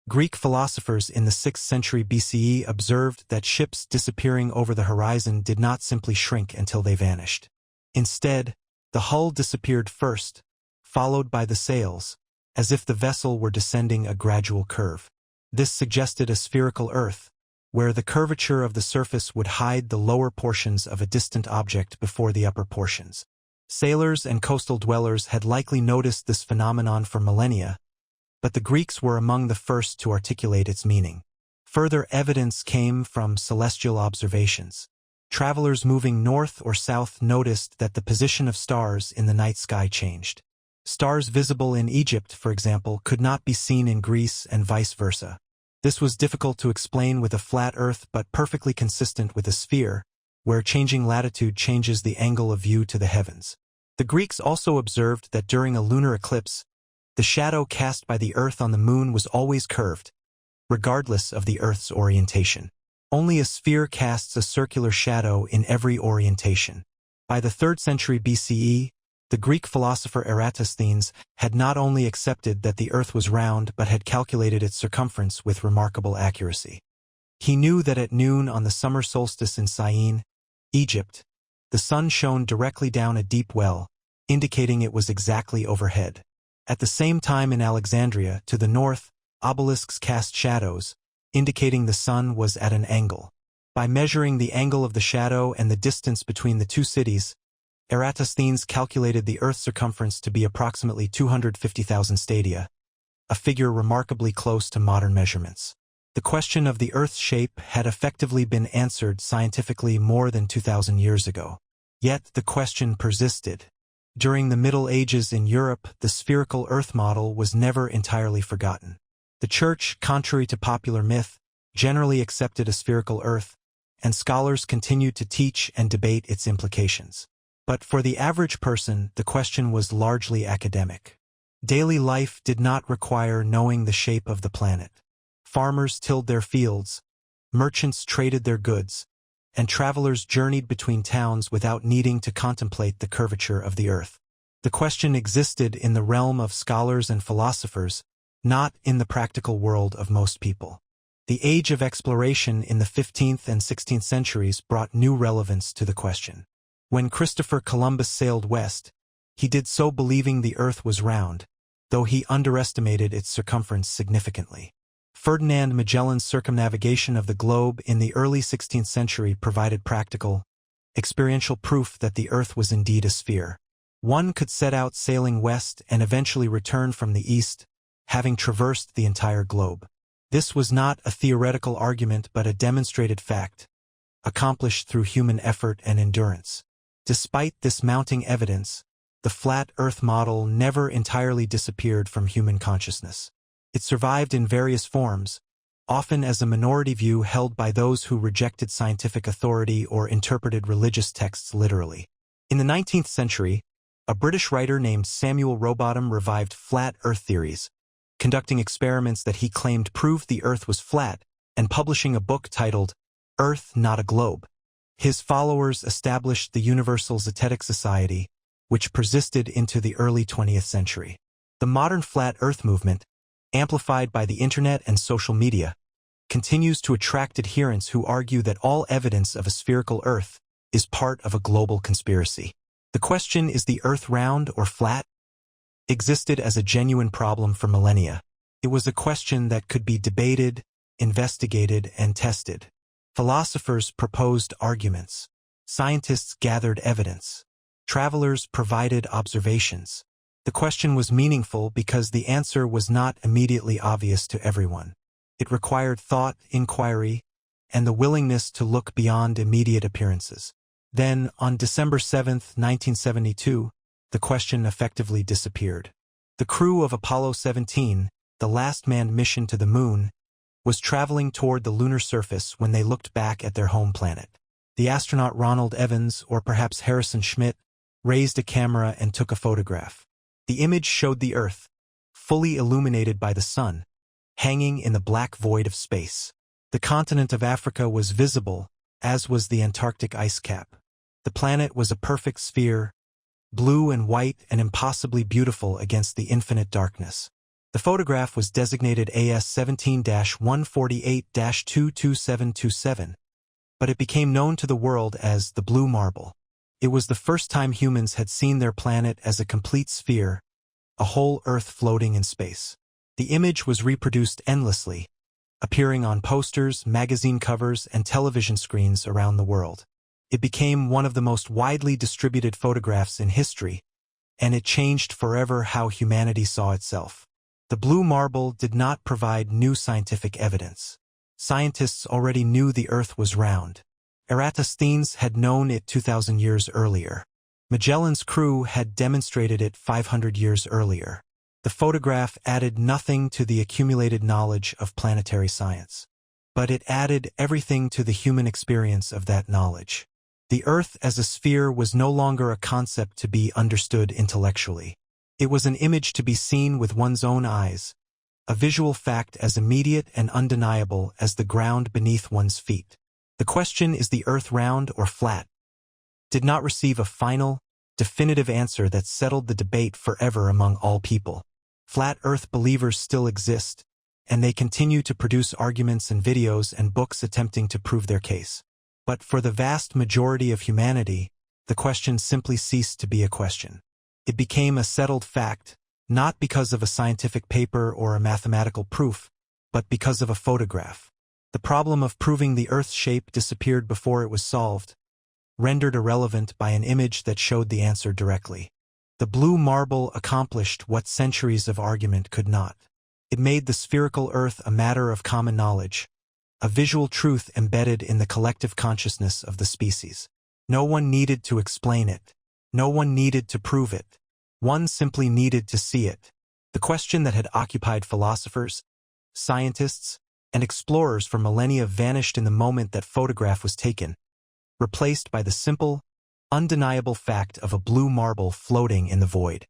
Greek philosophers in the 6th century BCE observed that ships disappearing over the horizon did not simply shrink until they vanished. Instead, the hull disappeared first, followed by the sails, as if the vessel were descending a gradual curve. This suggested a spherical Earth, where the curvature of the surface would hide the lower portions of a distant object before the upper portions. Sailors and coastal dwellers had likely noticed this phenomenon for millennia, but the Greeks were among the first to articulate its meaning. Further evidence came from celestial observations. Travelers moving north or south noticed that the position of stars in the night sky changed. Stars visible in Egypt, for example, could not be seen in Greece and vice versa. This was difficult to explain with a flat Earth but perfectly consistent with a sphere, where changing latitude changes the angle of view to the heavens. The Greeks also observed that during a lunar eclipse, the shadow cast by the Earth on the moon was always curved, regardless of the Earth's orientation. Only a sphere casts a circular shadow in every orientation. By the 3rd century BCE, the Greek philosopher Eratosthenes had not only accepted that the Earth was round but had calculated its circumference with remarkable accuracy. He knew that at noon on the summer solstice in Syene, Egypt, the sun shone directly down a deep well, indicating it was exactly overhead. At the same time in Alexandria, to the north, obelisks cast shadows, indicating the sun was at an angle. By measuring the angle of the shadow and the distance between the two cities, Eratosthenes calculated the Earth's circumference to be approximately 250,000 stadia, a figure remarkably close to modern measurements. The question of the Earth's shape had effectively been answered scientifically more than 2,000 years ago. Yet the question persisted. During the Middle Ages in Europe, the spherical Earth model was never entirely forgotten. The Church, contrary to popular myth, generally accepted a spherical Earth, and scholars continued to teach and debate its implications. But for the average person, the question was largely academic. Daily life did not require knowing the shape of the planet. Farmers tilled their fields, merchants traded their goods, and travelers journeyed between towns without needing to contemplate the curvature of the Earth. The question existed in the realm of scholars and philosophers, not in the practical world of most people. The age of exploration in the 15th and 16th centuries brought new relevance to the question. When Christopher Columbus sailed west, he did so believing the Earth was round, though he underestimated its circumference significantly. Ferdinand Magellan's circumnavigation of the globe in the early 16th century provided practical, experiential proof that the Earth was indeed a sphere. One could set out sailing west and eventually return from the east, having traversed the entire globe. This was not a theoretical argument but a demonstrated fact, accomplished through human effort and endurance. Despite this mounting evidence, the flat Earth model never entirely disappeared from human consciousness. It survived in various forms, often as a minority view held by those who rejected scientific authority or interpreted religious texts literally. In the 19th century, a British writer named Samuel Rowbotham revived flat Earth theories, conducting experiments that he claimed proved the Earth was flat and publishing a book titled Earth, Not a Globe. His followers established the Universal Zetetic Society, which persisted into the early 20th century. The modern flat Earth movement, amplified by the internet and social media, continues to attract adherents who argue that all evidence of a spherical Earth is part of a global conspiracy. The question, is the Earth round or flat, existed as a genuine problem for millennia. It was a question that could be debated, investigated, and tested. Philosophers proposed arguments. Scientists gathered evidence. Travelers provided observations. The question was meaningful because the answer was not immediately obvious to everyone. It required thought, inquiry, and the willingness to look beyond immediate appearances. Then, on December 7, 1972, the question effectively disappeared. The crew of Apollo 17, the last manned mission to the moon, was traveling toward the lunar surface when they looked back at their home planet. The astronaut Ronald Evans, or perhaps Harrison Schmitt, raised a camera and took a photograph. The image showed the Earth, fully illuminated by the sun, hanging in the black void of space. The continent of Africa was visible, as was the Antarctic ice cap. The planet was a perfect sphere, blue and white and impossibly beautiful against the infinite darkness. The photograph was designated AS-17-148-22727, but it became known to the world as the Blue Marble. It was the first time humans had seen their planet as a complete sphere, a whole Earth floating in space. The image was reproduced endlessly, appearing on posters, magazine covers, and television screens around the world. It became one of the most widely distributed photographs in history, and it changed forever how humanity saw itself. The Blue Marble did not provide new scientific evidence. Scientists already knew the Earth was round. Eratosthenes had known it 2,000 years earlier. Magellan's crew had demonstrated it 500 years earlier. The photograph added nothing to the accumulated knowledge of planetary science. But it added everything to the human experience of that knowledge. The Earth as a sphere was no longer a concept to be understood intellectually. It was an image to be seen with one's own eyes, a visual fact as immediate and undeniable as the ground beneath one's feet. The question, is the Earth round or flat, did not receive a final, definitive answer that settled the debate forever among all people. Flat Earth believers still exist, and they continue to produce arguments and videos and books attempting to prove their case. But for the vast majority of humanity, the question simply ceased to be a question. It became a settled fact, not because of a scientific paper or a mathematical proof, but because of a photograph. The problem of proving the Earth's shape disappeared before it was solved, rendered irrelevant by an image that showed the answer directly. The Blue Marble accomplished what centuries of argument could not. It made the spherical Earth a matter of common knowledge, a visual truth embedded in the collective consciousness of the species. No one needed to explain it. No one needed to prove it. One simply needed to see it. The question that had occupied philosophers, scientists, and explorers for millennia vanished in the moment that photograph was taken, replaced by the simple, undeniable fact of a blue marble floating in the void.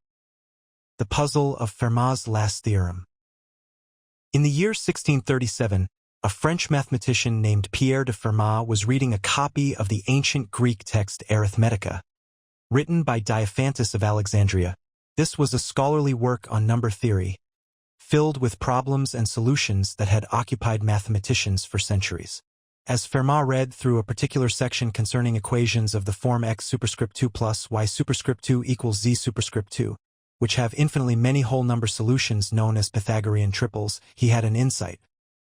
The puzzle of Fermat's last theorem. In the year 1637, a French mathematician named Pierre de Fermat was reading a copy of the ancient Greek text Arithmetica, written by Diophantus of Alexandria. This was a scholarly work on number theory, filled with problems and solutions that had occupied mathematicians for centuries. As Fermat read through a particular section concerning equations of the form x superscript 2 plus y superscript 2 equals z superscript 2, which have infinitely many whole number solutions known as Pythagorean triples, he had an insight.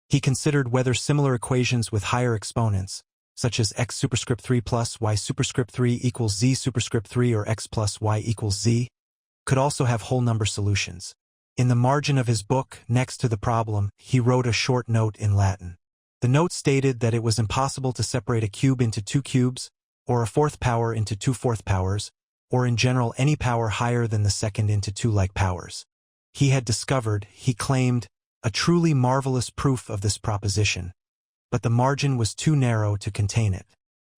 He considered whether similar equations with higher exponents, such as x superscript 3 plus y superscript 3 equals z superscript 3 or x plus y equals z, could also have whole number solutions. In the margin of his book, next to the problem, he wrote a short note in Latin. The note stated that it was impossible to separate a cube into two cubes, or a fourth power into two fourth powers, or in general any power higher than the second into two like powers. He had discovered, he claimed, a truly marvelous proof of this proposition, but the margin was too narrow to contain it.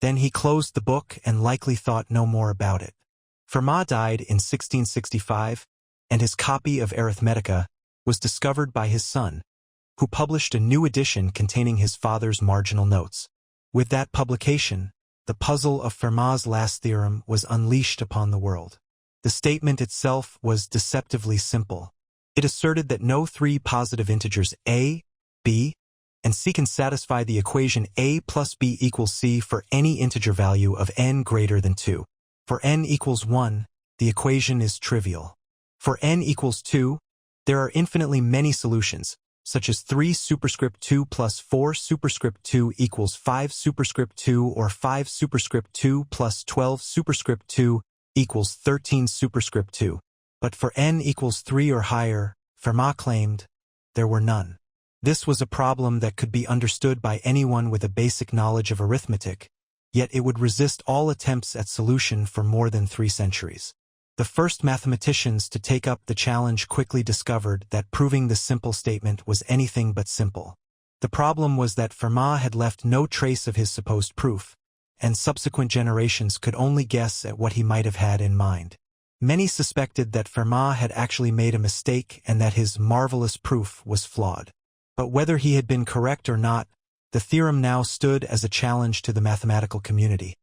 Then he closed the book and likely thought no more about it. Fermat died in 1665, and his copy of Arithmetica was discovered by his son, who published a new edition containing his father's marginal notes. With that publication, the puzzle of Fermat's last theorem was unleashed upon the world. The statement itself was deceptively simple. It asserted that no three positive integers a, b, and c can satisfy the equation a plus b equals c for any integer value of n greater than 2. For n equals 1, the equation is trivial. For n equals 2, there are infinitely many solutions, such as 3 superscript 2 plus 4 superscript 2 equals 5 superscript 2 or 5 superscript 2 plus 12 superscript 2 equals 13 superscript 2. But for n equals 3 or higher, Fermat claimed, there were none. This was a problem that could be understood by anyone with a basic knowledge of arithmetic, yet it would resist all attempts at solution for more than 3 centuries. The first mathematicians to take up the challenge quickly discovered that proving this simple statement was anything but simple. The problem was that Fermat had left no trace of his supposed proof, and subsequent generations could only guess at what he might have had in mind. Many suspected that Fermat had actually made a mistake and that his marvelous proof was flawed. But whether he had been correct or not, the theorem now stood as a challenge to the mathematical community,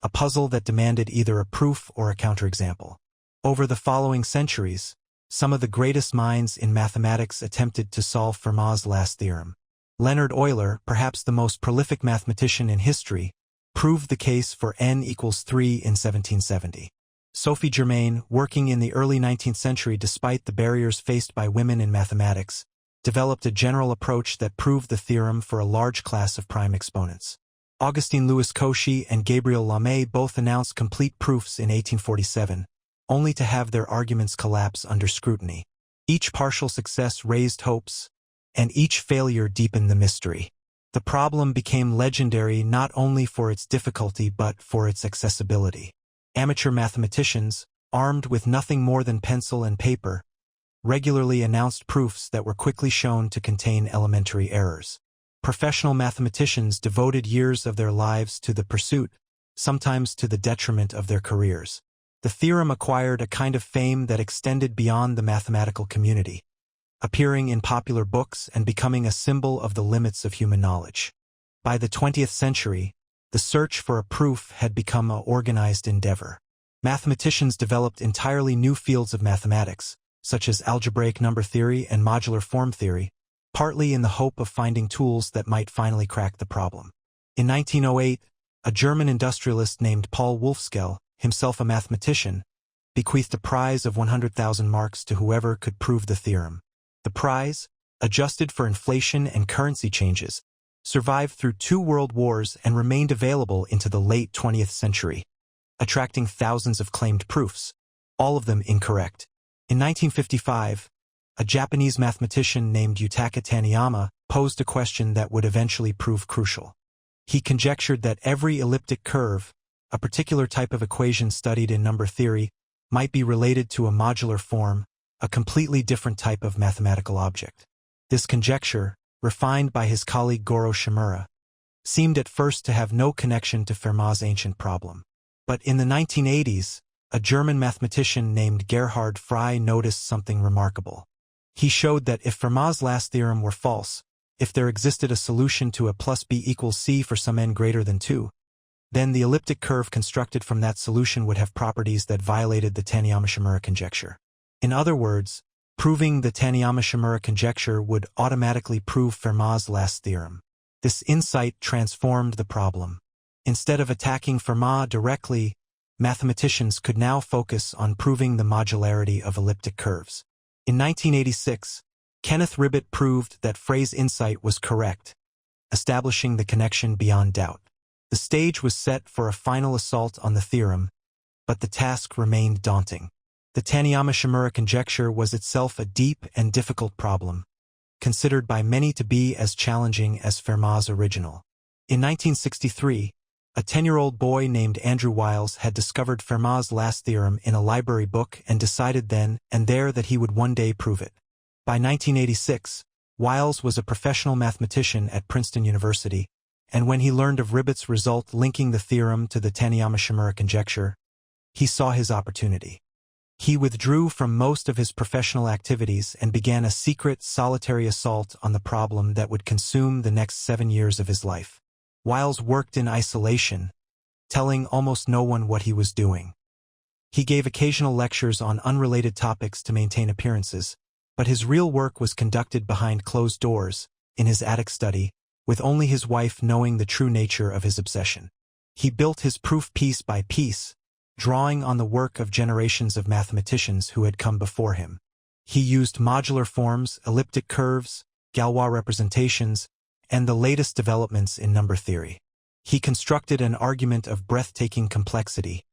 a puzzle that demanded either a proof or a counterexample. Over the following centuries, some of the greatest minds in mathematics attempted to solve Fermat's last theorem. Leonhard Euler, perhaps the most prolific mathematician in history, proved the case for n equals 3 in 1770. Sophie Germain, working in the early 19th century despite the barriers faced by women in mathematics, developed a general approach that proved the theorem for a large class of prime exponents. Augustin Louis Cauchy and Gabriel Lamé both announced complete proofs in 1847, only to have their arguments collapse under scrutiny. Each partial success raised hopes, and each failure deepened the mystery. The problem became legendary not only for its difficulty but for its accessibility. Amateur mathematicians, armed with nothing more than pencil and paper, regularly announced proofs that were quickly shown to contain elementary errors. Professional mathematicians devoted years of their lives to the pursuit, sometimes to the detriment of their careers. The theorem acquired a kind of fame that extended beyond the mathematical community, appearing in popular books and becoming a symbol of the limits of human knowledge. By the 20th century, the search for a proof had become an organized endeavor. Mathematicians developed entirely new fields of mathematics, such as algebraic number theory and modular form theory, partly in the hope of finding tools that might finally crack the problem. In 1908, a German industrialist named Paul Wolfskehl, himself a mathematician, bequeathed a prize of 100,000 marks to whoever could prove the theorem. The prize, adjusted for inflation and currency changes, survived through 2 world wars and remained available into the late 20th century, attracting thousands of claimed proofs, all of them incorrect. In 1955, a Japanese mathematician named Yutaka Taniyama posed a question that would eventually prove crucial. He conjectured that every elliptic curve, a particular type of equation studied in number theory, might be related to a modular form, a completely different type of mathematical object. This conjecture, refined by his colleague Goro Shimura, seemed at first to have no connection to Fermat's ancient problem. But in the 1980s, a German mathematician named Gerhard Frey noticed something remarkable. He showed that if Fermat's last theorem were false, if there existed a solution to a plus b equals c for some n greater than 2, then the elliptic curve constructed from that solution would have properties that violated the Taniyama-Shimura conjecture. In other words, proving the Taniyama-Shimura conjecture would automatically prove Fermat's last theorem. This insight transformed the problem. Instead of attacking Fermat directly, mathematicians could now focus on proving the modularity of elliptic curves. In 1986, Kenneth Ribot proved that Frey's insight was correct, establishing the connection beyond doubt. The stage was set for a final assault on the theorem, but the task remained daunting. The Taniyama-Shimura conjecture was itself a deep and difficult problem, considered by many to be as challenging as Fermat's original. In 1963, a 10-year-old boy named Andrew Wiles had discovered Fermat's last theorem in a library book and decided then and there that he would one day prove it. By 1986, Wiles was a professional mathematician at Princeton University, and when he learned of Ribot's result linking the theorem to the Taniyama-Shimura conjecture, he saw his opportunity. He withdrew from most of his professional activities and began a secret, solitary assault on the problem that would consume the next 7 years of his life. Wiles worked in isolation, telling almost no one what he was doing. He gave occasional lectures on unrelated topics to maintain appearances, but his real work was conducted behind closed doors, in his attic study, with only his wife knowing the true nature of his obsession. He built his proof piece by piece, drawing on the work of generations of mathematicians who had come before him. He used modular forms, elliptic curves, Galois representations, and the latest developments in number theory. He constructed an argument of breathtaking complexity,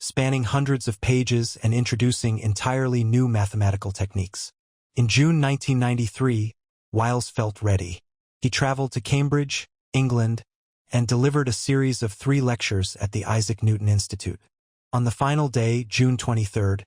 spanning hundreds of pages and introducing entirely new mathematical techniques. In June 1993, Wiles felt ready. He traveled to Cambridge, England, and delivered a series of 3 lectures at the Isaac Newton Institute. On the final day, June 23rd,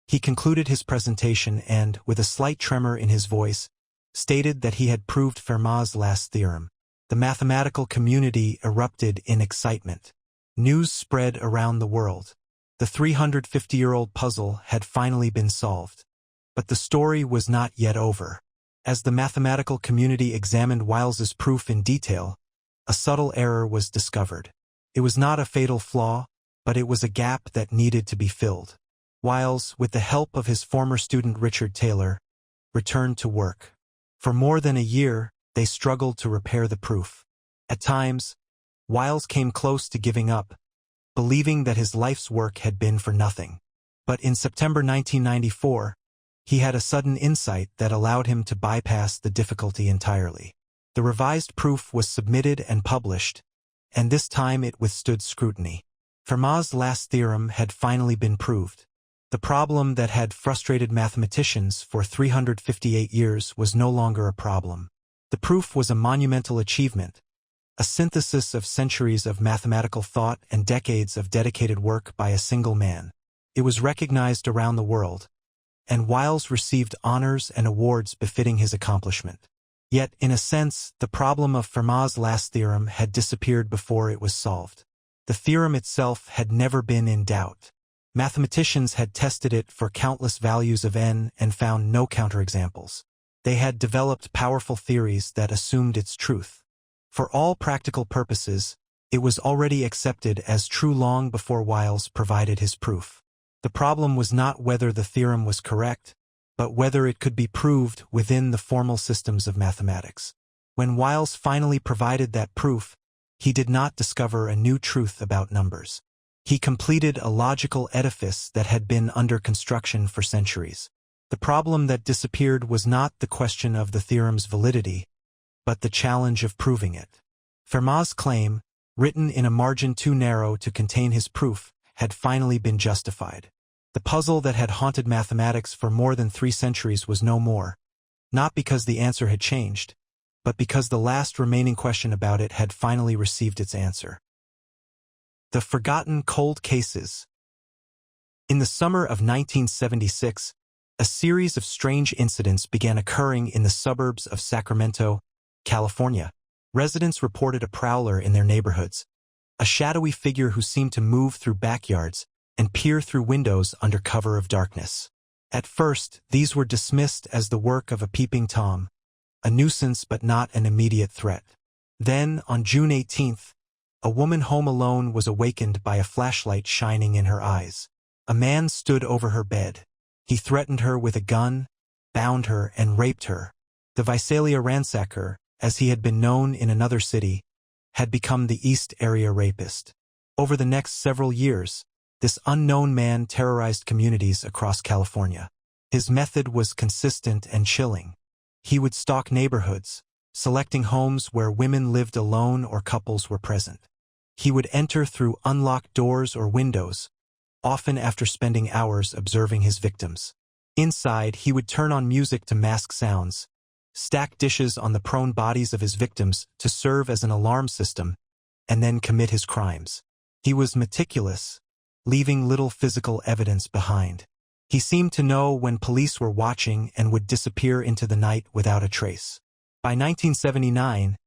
he concluded his presentation and, with a slight tremor in his voice, stated that he had proved Fermat's last theorem. The mathematical community erupted in excitement. News spread around the world. The 350-year-old puzzle had finally been solved. But the story was not yet over. As the mathematical community examined Wiles's proof in detail, a subtle error was discovered. It was not a fatal flaw, but it was a gap that needed to be filled. Wiles, with the help of his former student Richard Taylor, returned to work. For more than a year, they struggled to repair the proof. At times, Wiles came close to giving up, believing that his life's work had been for nothing. But in September 1994, he had a sudden insight that allowed him to bypass the difficulty entirely. The revised proof was submitted and published, and this time it withstood scrutiny. Fermat's last theorem had finally been proved. The problem that had frustrated mathematicians for 358 years was no longer a problem. The proof was a monumental achievement, a synthesis of centuries of mathematical thought and decades of dedicated work by a single man. It was recognized around the world, and Wiles received honors and awards befitting his accomplishment. Yet, in a sense, the problem of Fermat's last theorem had disappeared before it was solved. The theorem itself had never been in doubt. Mathematicians had tested it for countless values of n and found no counterexamples. They had developed powerful theories that assumed its truth. For all practical purposes, it was already accepted as true long before Wiles provided his proof. The problem was not whether the theorem was correct, but whether it could be proved within the formal systems of mathematics. When Wiles finally provided that proof, he did not discover a new truth about numbers. He completed a logical edifice that had been under construction for centuries. The problem that disappeared was not the question of the theorem's validity, but the challenge of proving it. Fermat's claim, written in a margin too narrow to contain his proof, had finally been justified. The puzzle that had haunted mathematics for more than 3 centuries was no more, not because the answer had changed, but because the last remaining question about it had finally received its answer. The forgotten cold cases. In the summer of 1976, a series of strange incidents began occurring in the suburbs of Sacramento, California. Residents reported a prowler in their neighborhoods, a shadowy figure who seemed to move through backyards and peer through windows under cover of darkness. At first, these were dismissed as the work of a peeping Tom, a nuisance but not an immediate threat. Then, on June 18th, a woman home alone was awakened by a flashlight shining in her eyes. A man stood over her bed. He threatened her with a gun, bound her, and raped her. The Visalia ransacker, as he had been known in another city, had become the East Area Rapist. Over the next several years, this unknown man terrorized communities across California. His method was consistent and chilling. He would stalk neighborhoods, selecting homes where women lived alone or couples were present. He would enter through unlocked doors or windows, often after spending hours observing his victims. Inside, he would turn on music to mask sounds, stack dishes on the prone bodies of his victims to serve as an alarm system, and then commit his crimes. He was meticulous, leaving little physical evidence behind. He seemed to know when police were watching and would disappear into the night without a trace. By 1979,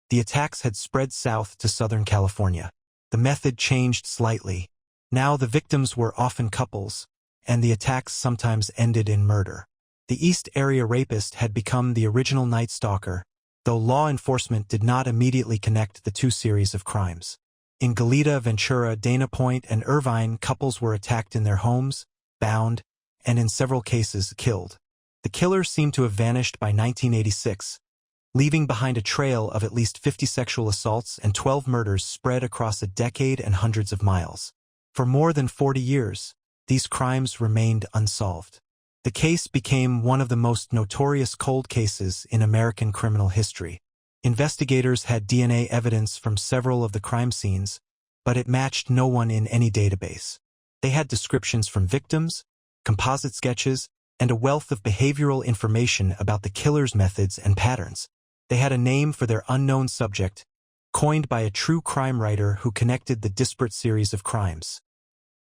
the attacks had spread south to Southern California. The method changed slightly. Now the victims were often couples, and the attacks sometimes ended in murder. The East Area Rapist had become the original Night Stalker, though law enforcement did not immediately connect the 2 series of crimes. In Goleta, Ventura, Dana Point, and Irvine, couples were attacked in their homes, bound, and in several cases killed. The killer seemed to have vanished by 1986, leaving behind a trail of at least 50 sexual assaults and 12 murders spread across a decade and hundreds of miles. For more than 40 years, these crimes remained unsolved. The case became one of the most notorious cold cases in American criminal history. Investigators had DNA evidence from several of the crime scenes, but it matched no one in any database. They had descriptions from victims, composite sketches, and a wealth of behavioral information about the killer's methods and patterns. They had a name for their unknown subject, coined by a true crime writer who connected the disparate series of crimes.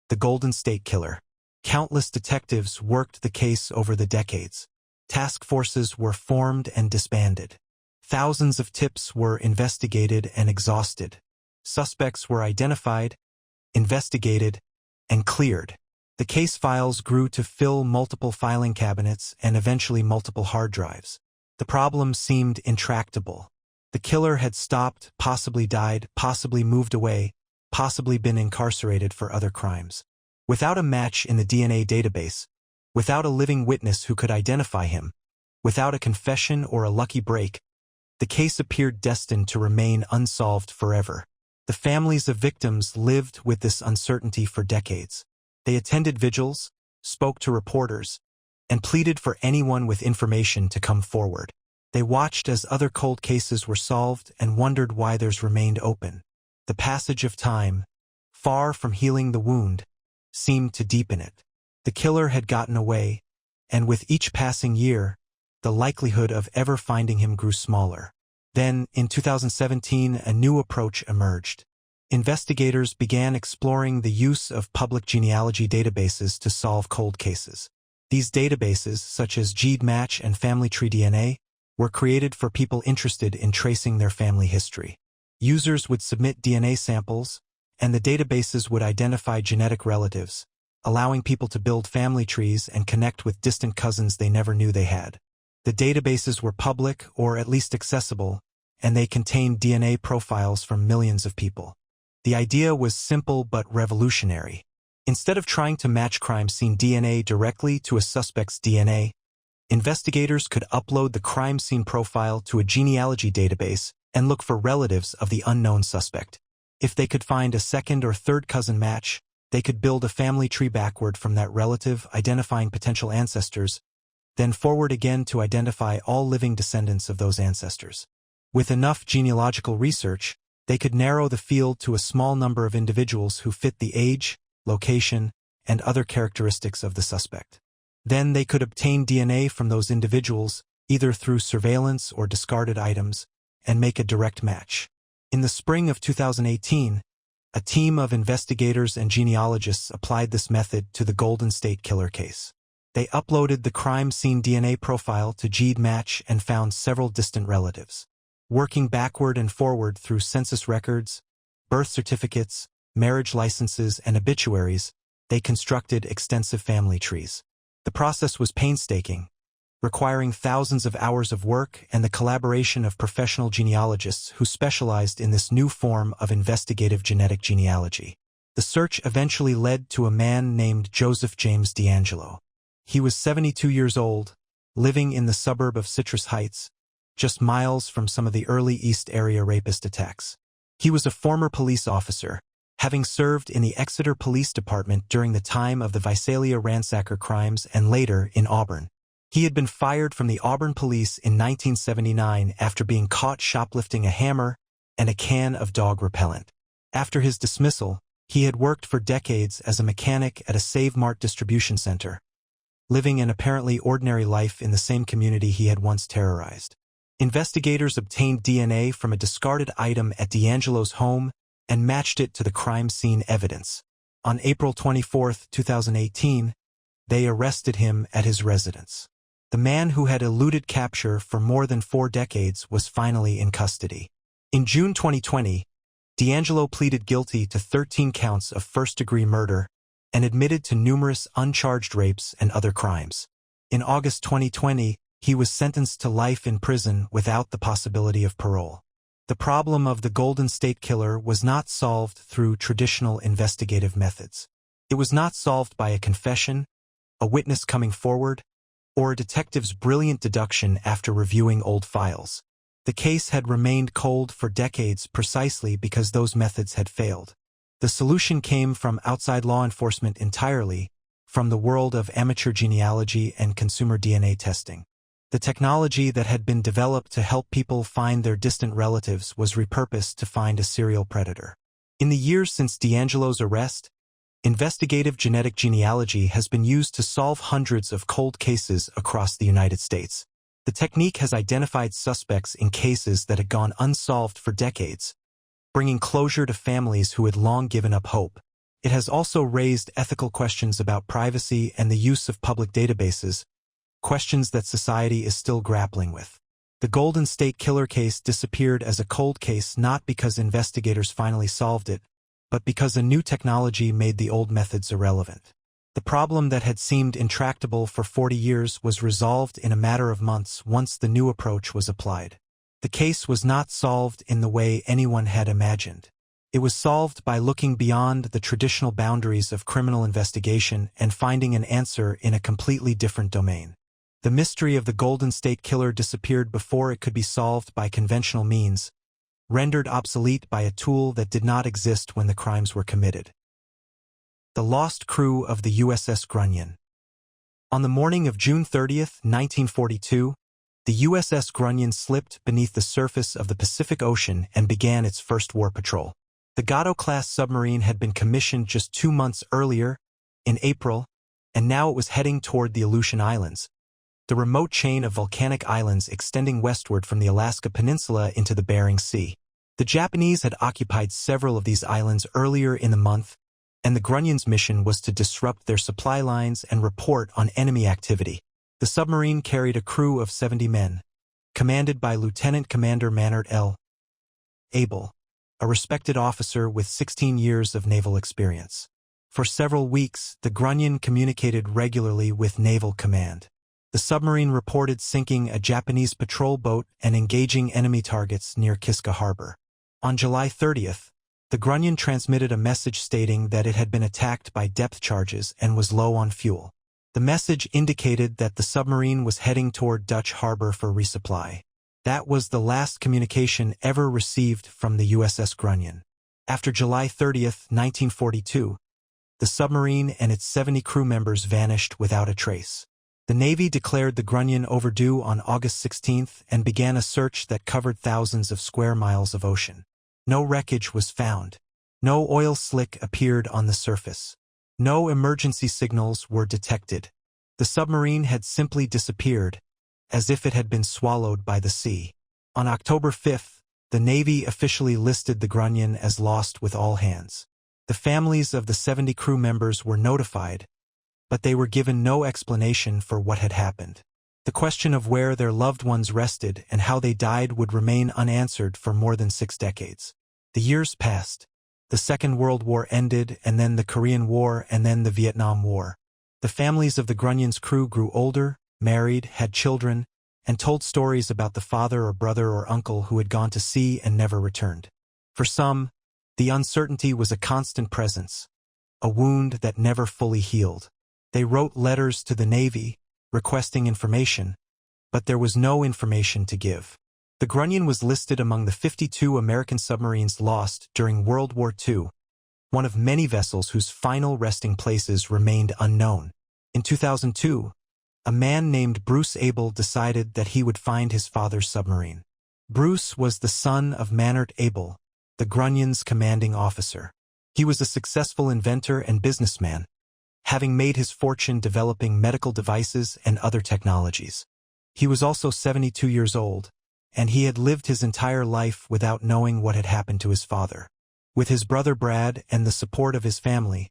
The Golden State Killer. Countless detectives worked the case over the decades. Task forces were formed and disbanded. Thousands of tips were investigated and exhausted. Suspects were identified, investigated, and cleared. The case files grew to fill multiple filing cabinets and eventually multiple hard drives. The problem seemed intractable. The killer had stopped, possibly died, possibly moved away, possibly been incarcerated for other crimes. Without a match in the DNA database, without a living witness who could identify him, without a confession or a lucky break, the case appeared destined to remain unsolved forever. The families of victims lived with this uncertainty for decades. They attended vigils, spoke to reporters, and pleaded for anyone with information to come forward. They watched as other cold cases were solved and wondered why theirs remained open. The passage of time, far from healing the wound, seemed to deepen it. The killer had gotten away, and with each passing year, the likelihood of ever finding him grew smaller. Then, in 2017, a new approach emerged. Investigators began exploring the use of public genealogy databases to solve cold cases. These databases, such as GEDmatch and Family Tree DNA, were created for people interested in tracing their family history. Users would submit DNA samples, and the databases would identify genetic relatives, allowing people to build family trees and connect with distant cousins they never knew they had. The databases were public, or at least accessible, and they contained DNA profiles from millions of people. The idea was simple but revolutionary. Instead of trying to match crime scene DNA directly to a suspect's DNA, investigators could upload the crime scene profile to a genealogy database and look for relatives of the unknown suspect. If they could find a second or third cousin match, they could build a family tree backward from that relative, identifying potential ancestors, then forward again to identify all living descendants of those ancestors. With enough genealogical research, they could narrow the field to a small number of individuals who fit the age, location, and other characteristics of the suspect. Then they could obtain DNA from those individuals, either through surveillance or discarded items, and make a direct match. In the spring of 2018, a team of investigators and genealogists applied this method to the Golden State Killer case. They uploaded the crime scene DNA profile to GEDmatch and found several distant relatives. Working backward and forward through census records, birth certificates, marriage licenses, and obituaries, they constructed extensive family trees. The process was painstaking, requiring thousands of hours of work and the collaboration of professional genealogists who specialized in this new form of investigative genetic genealogy. The search eventually led to a man named Joseph James DeAngelo. He was 72 years old, living in the suburb of Citrus Heights, just miles from some of the early East Area rapist attacks. He was a former police officer, having served in the Exeter Police Department during the time of the Visalia ransacker crimes and later in Auburn. He had been fired from the Auburn Police in 1979 after being caught shoplifting a hammer and a can of dog repellent. After his dismissal, he had worked for decades as a mechanic at a Save Mart distribution center, living an apparently ordinary life in the same community he had once terrorized. Investigators obtained DNA from a discarded item at DeAngelo's home and matched it to the crime scene evidence. On April 24, 2018, they arrested him at his residence. The man who had eluded capture for more than 4 decades was finally in custody. In June 2020, DeAngelo pleaded guilty to 13 counts of first-degree murder and admitted to numerous uncharged rapes and other crimes. In August 2020, he was sentenced to life in prison without the possibility of parole. The problem of the Golden State Killer was not solved through traditional investigative methods. It was not solved by a confession, a witness coming forward, or a detective's brilliant deduction after reviewing old files. The case had remained cold for decades precisely because those methods had failed. The solution came from outside law enforcement entirely, from the world of amateur genealogy and consumer DNA testing. The technology that had been developed to help people find their distant relatives was repurposed to find a serial predator. In the years since DeAngelo's arrest, Investigative genetic genealogy has been used to solve hundreds of cold cases across the United States. The technique has identified suspects in cases that had gone unsolved for decades, bringing closure to families who had long given up hope. It has also raised ethical questions about privacy and the use of public databases, questions that society is still grappling with. The Golden State Killer case disappeared as a cold case not because investigators finally solved it, but because a new technology made the old methods irrelevant. The problem that had seemed intractable for 40 years was resolved in a matter of months once the new approach was applied. The case was not solved in the way anyone had imagined. It was solved by looking beyond the traditional boundaries of criminal investigation and finding an answer in a completely different domain. The mystery of the Golden State Killer disappeared before it could be solved by conventional means, rendered obsolete by a tool that did not exist when the crimes were committed. The lost crew of the USS Grunion. On the morning of June 30, 1942, the USS Grunion slipped beneath the surface of the Pacific Ocean and began its first war patrol. The Gato-class submarine had been commissioned just 2 months earlier, in April, and now it was heading toward the Aleutian Islands, the remote chain of volcanic islands extending westward from the Alaska Peninsula into the Bering Sea. The Japanese had occupied several of these islands earlier in the month, and the Grunion's mission was to disrupt their supply lines and report on enemy activity. The submarine carried a crew of 70 men, commanded by Lieutenant Commander Mannert L. Abel, a respected officer with 16 years of naval experience. For several weeks, the Grunion communicated regularly with Naval Command. The submarine reported sinking a Japanese patrol boat and engaging enemy targets near Kiska Harbor. On July 30th, the Grunion transmitted a message stating that it had been attacked by depth charges and was low on fuel. The message indicated that the submarine was heading toward Dutch Harbor for resupply. That was the last communication ever received from the USS Grunion. After July 30th, 1942, the submarine and its 70 crew members vanished without a trace. The Navy declared the Grunion overdue on August 16th and began a search that covered thousands of square miles of ocean. No wreckage was found. No oil slick appeared on the surface. No emergency signals were detected. The submarine had simply disappeared, as if it had been swallowed by the sea. On October 5th, the Navy officially listed the Grunion as lost with all hands. The families of the 70 crew members were notified, but they were given no explanation for what had happened. The question of where their loved ones rested and how they died would remain unanswered for more than 6 decades. The years passed. The Second World War ended, and then the Korean War, and then the Vietnam War. The families of the Grunion's crew grew older, married, had children, and told stories about the father or brother or uncle who had gone to sea and never returned. For some, the uncertainty was a constant presence, a wound that never fully healed. They wrote letters to the Navy, requesting information, but there was no information to give. The Grunion was listed among the 52 American submarines lost during World War II, one of many vessels whose final resting places remained unknown. In 2002, a man named Bruce Abel decided that he would find his father's submarine. Bruce was the son of Mannert Abel, the Grunion's commanding officer. He was a successful inventor and businessman, having made his fortune developing medical devices and other technologies. He was also 72 years old, and he had lived his entire life without knowing what had happened to his father. With his brother Brad and the support of his family,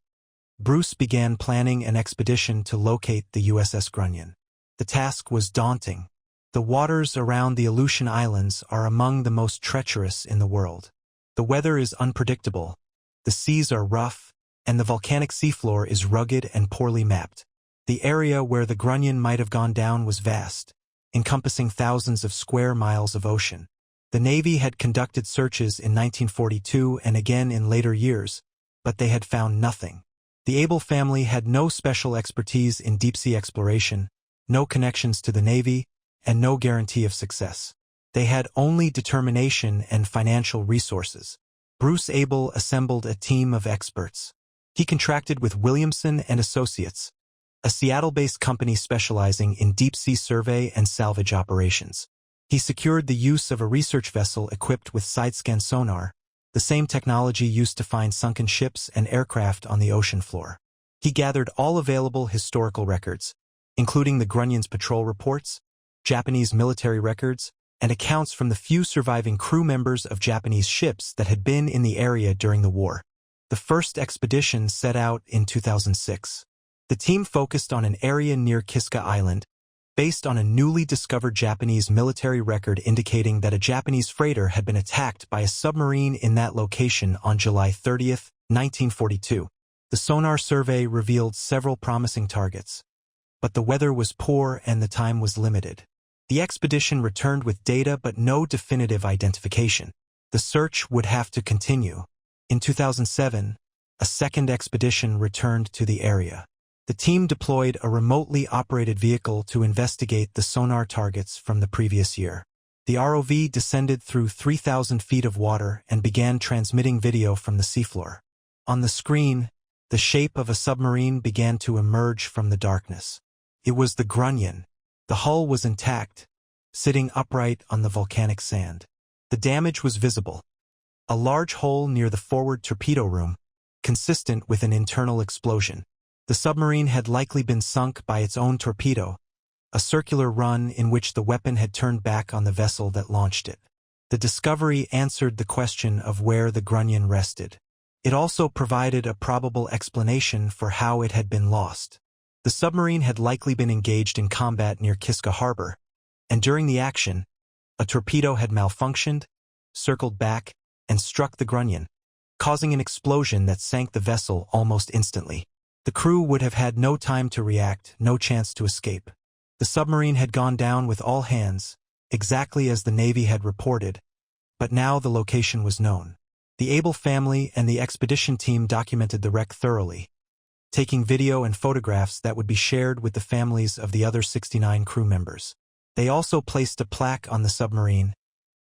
Bruce began planning an expedition to locate the USS Grunion. The task was daunting. The waters around the Aleutian Islands are among the most treacherous in the world. The weather is unpredictable, the seas are rough, and the volcanic seafloor is rugged and poorly mapped. The area where the Grunion might have gone down was vast, encompassing thousands of square miles of ocean. The Navy had conducted searches in 1942 and again in later years, but they had found nothing. The Abel family had no special expertise in deep-sea exploration, no connections to the Navy, and no guarantee of success. They had only determination and financial resources. Bruce Abel assembled a team of experts. He contracted with Williamson and Associates, a Seattle-based company specializing in deep-sea survey and salvage operations. He secured the use of a research vessel equipped with side-scan sonar, the same technology used to find sunken ships and aircraft on the ocean floor. He gathered all available historical records, including the Grunion's patrol reports, Japanese military records, and accounts from the few surviving crew members of Japanese ships that had been in the area during the war. The first expedition set out in 2006. The team focused on an area near Kiska Island, based on a newly discovered Japanese military record indicating that a Japanese freighter had been attacked by a submarine in that location on July 30, 1942. The sonar survey revealed several promising targets, but the weather was poor and the time was limited. The expedition returned with data but no definitive identification. The search would have to continue. In 2007, a second expedition returned to the area. The team deployed a remotely operated vehicle to investigate the sonar targets from the previous year. The ROV descended through 3,000 feet of water and began transmitting video from the seafloor. On the screen, the shape of a submarine began to emerge from the darkness. It was the Grunion. The hull was intact, sitting upright on the volcanic sand. The damage was visible. A large hole near the forward torpedo room, consistent with an internal explosion. The submarine had likely been sunk by its own torpedo, a circular run in which the weapon had turned back on the vessel that launched it. The discovery answered the question of where the Grunion rested. It also provided a probable explanation for how it had been lost. The submarine had likely been engaged in combat near Kiska Harbor, and during the action, a torpedo had malfunctioned, circled back, and struck the Grunion, causing an explosion that sank the vessel almost instantly. The crew would have had no time to react, no chance to escape. The submarine had gone down with all hands, exactly as the Navy had reported, but now the location was known. The Abel family and the expedition team documented the wreck thoroughly, taking video and photographs that would be shared with the families of the other 69 crew members. They also placed a plaque on the submarine,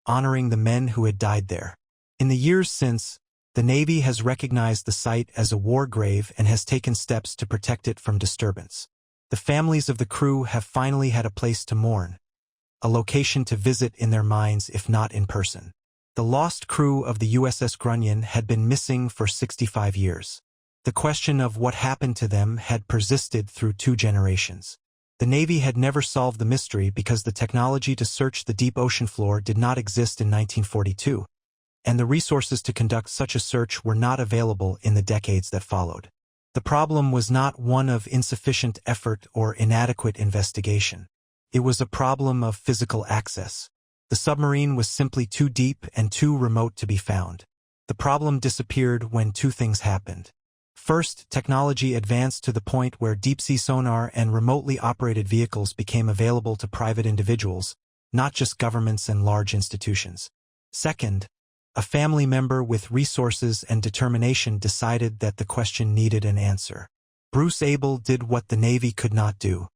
honoring the men who had died there. In the years since, the Navy has recognized the site as a war grave and has taken steps to protect it from disturbance. The families of the crew have finally had a place to mourn, a location to visit in their minds if not in person. The lost crew of the USS Grunion had been missing for 65 years. The question of what happened to them had persisted through 2 generations. The Navy had never solved the mystery because the technology to search the deep ocean floor did not exist in 1942, and the resources to conduct such a search were not available in the decades that followed. The problem was not one of insufficient effort or inadequate investigation. It was a problem of physical access. The submarine was simply too deep and too remote to be found. The problem disappeared when 2 things happened. First, technology advanced to the point where deep-sea sonar and remotely operated vehicles became available to private individuals, not just governments and large institutions. Second, a family member with resources and determination decided that the question needed an answer. Bruce Abel did what the Navy could not do.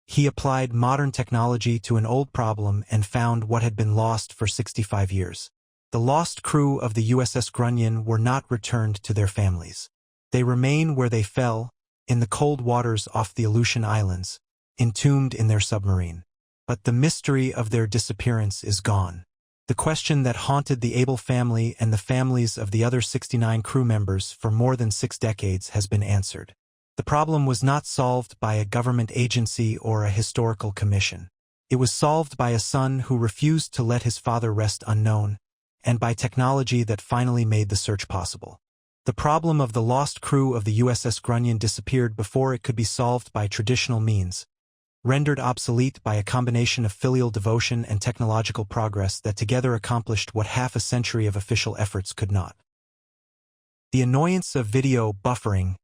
He applied modern technology to an old problem and found what had been lost for 65 years. The lost crew of the USS Grunion were not returned to their families. They remain where they fell, in the cold waters off the Aleutian Islands, entombed in their submarine. But the mystery of their disappearance is gone. The question that haunted the Abel family and the families of the other 69 crew members for more than 6 decades has been answered. The problem was not solved by a government agency or a historical commission. It was solved by a son who refused to let his father rest unknown, and by technology that finally made the search possible. The problem of the lost crew of the USS Grunion disappeared before it could be solved by traditional means, rendered obsolete by a combination of filial devotion and technological progress that together accomplished what half a century of official efforts could not. The annoyance of video buffering.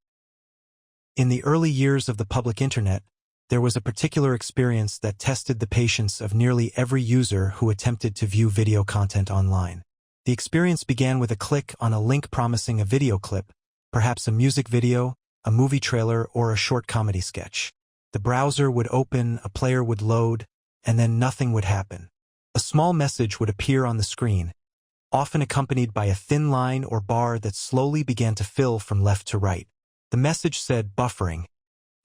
In the early years of the public internet, there was a particular experience that tested the patience of nearly every user who attempted to view video content online. The experience began with a click on a link promising a video clip, perhaps a music video, a movie trailer, or a short comedy sketch. The browser would open, a player would load, and then nothing would happen. A small message would appear on the screen, often accompanied by a thin line or bar that slowly began to fill from left to right. The message said buffering,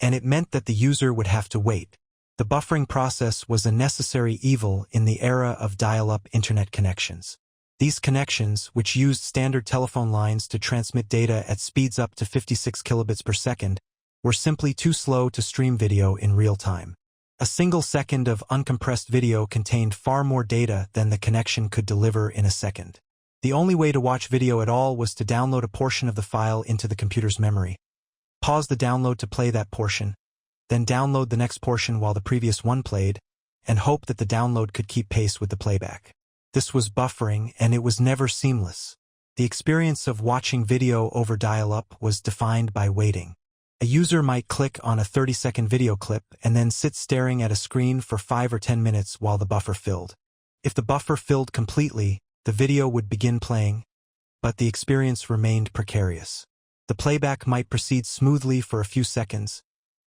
and it meant that the user would have to wait. The buffering process was a necessary evil in the era of dial-up internet connections. These connections, which used standard telephone lines to transmit data at speeds up to 56 kilobits per second, were simply too slow to stream video in real time. A single second of uncompressed video contained far more data than the connection could deliver in a second. The only way to watch video at all was to download a portion of the file into the computer's memory. Pause the download to play that portion, then download the next portion while the previous one played, and hope that the download could keep pace with the playback. This was buffering, and it was never seamless. The experience of watching video over dial-up was defined by waiting. A user might click on a 30-second video clip and then sit staring at a screen for 5 or 10 minutes while the buffer filled. If the buffer filled completely, the video would begin playing, but the experience remained precarious. The playback might proceed smoothly for a few seconds,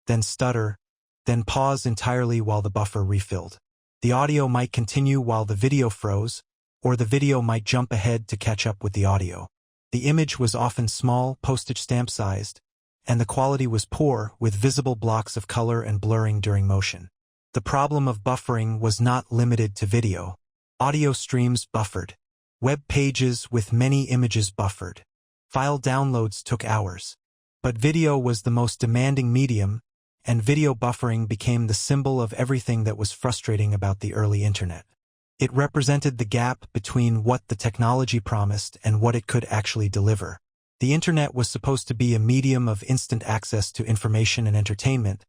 then stutter, then pause entirely while the buffer refilled. The audio might continue while the video froze, or the video might jump ahead to catch up with the audio. The image was often small, postage stamp-sized, and the quality was poor, with visible blocks of color and blurring during motion. The problem of buffering was not limited to video. Audio streams buffered. Web pages with many images buffered. File downloads took hours. But video was the most demanding medium, and video buffering became the symbol of everything that was frustrating about the early internet. It represented the gap between what the technology promised and what it could actually deliver. The internet was supposed to be a medium of instant access to information and entertainment,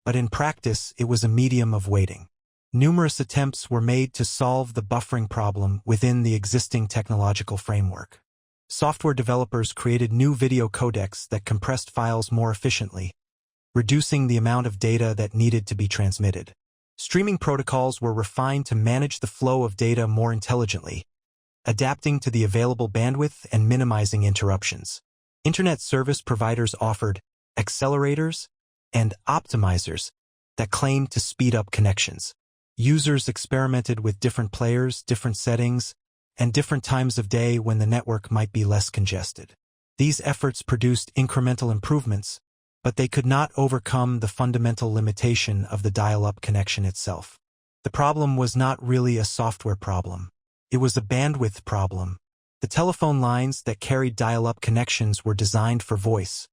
but in practice it was a medium of waiting. Numerous attempts were made to solve the buffering problem within the existing technological framework. Software developers created new video codecs that compressed files more efficiently, reducing the amount of data that needed to be transmitted. Streaming protocols were refined to manage the flow of data more intelligently, adapting to the available bandwidth and minimizing interruptions. Internet service providers offered accelerators and optimizers that claimed to speed up connections. Users experimented with different players, different settings, and different times of day when the network might be less congested. These efforts produced incremental improvements, but they could not overcome the fundamental limitation of the dial-up connection itself. The problem was not really a software problem. It was a bandwidth problem. The telephone lines that carried dial-up connections were designed for voice,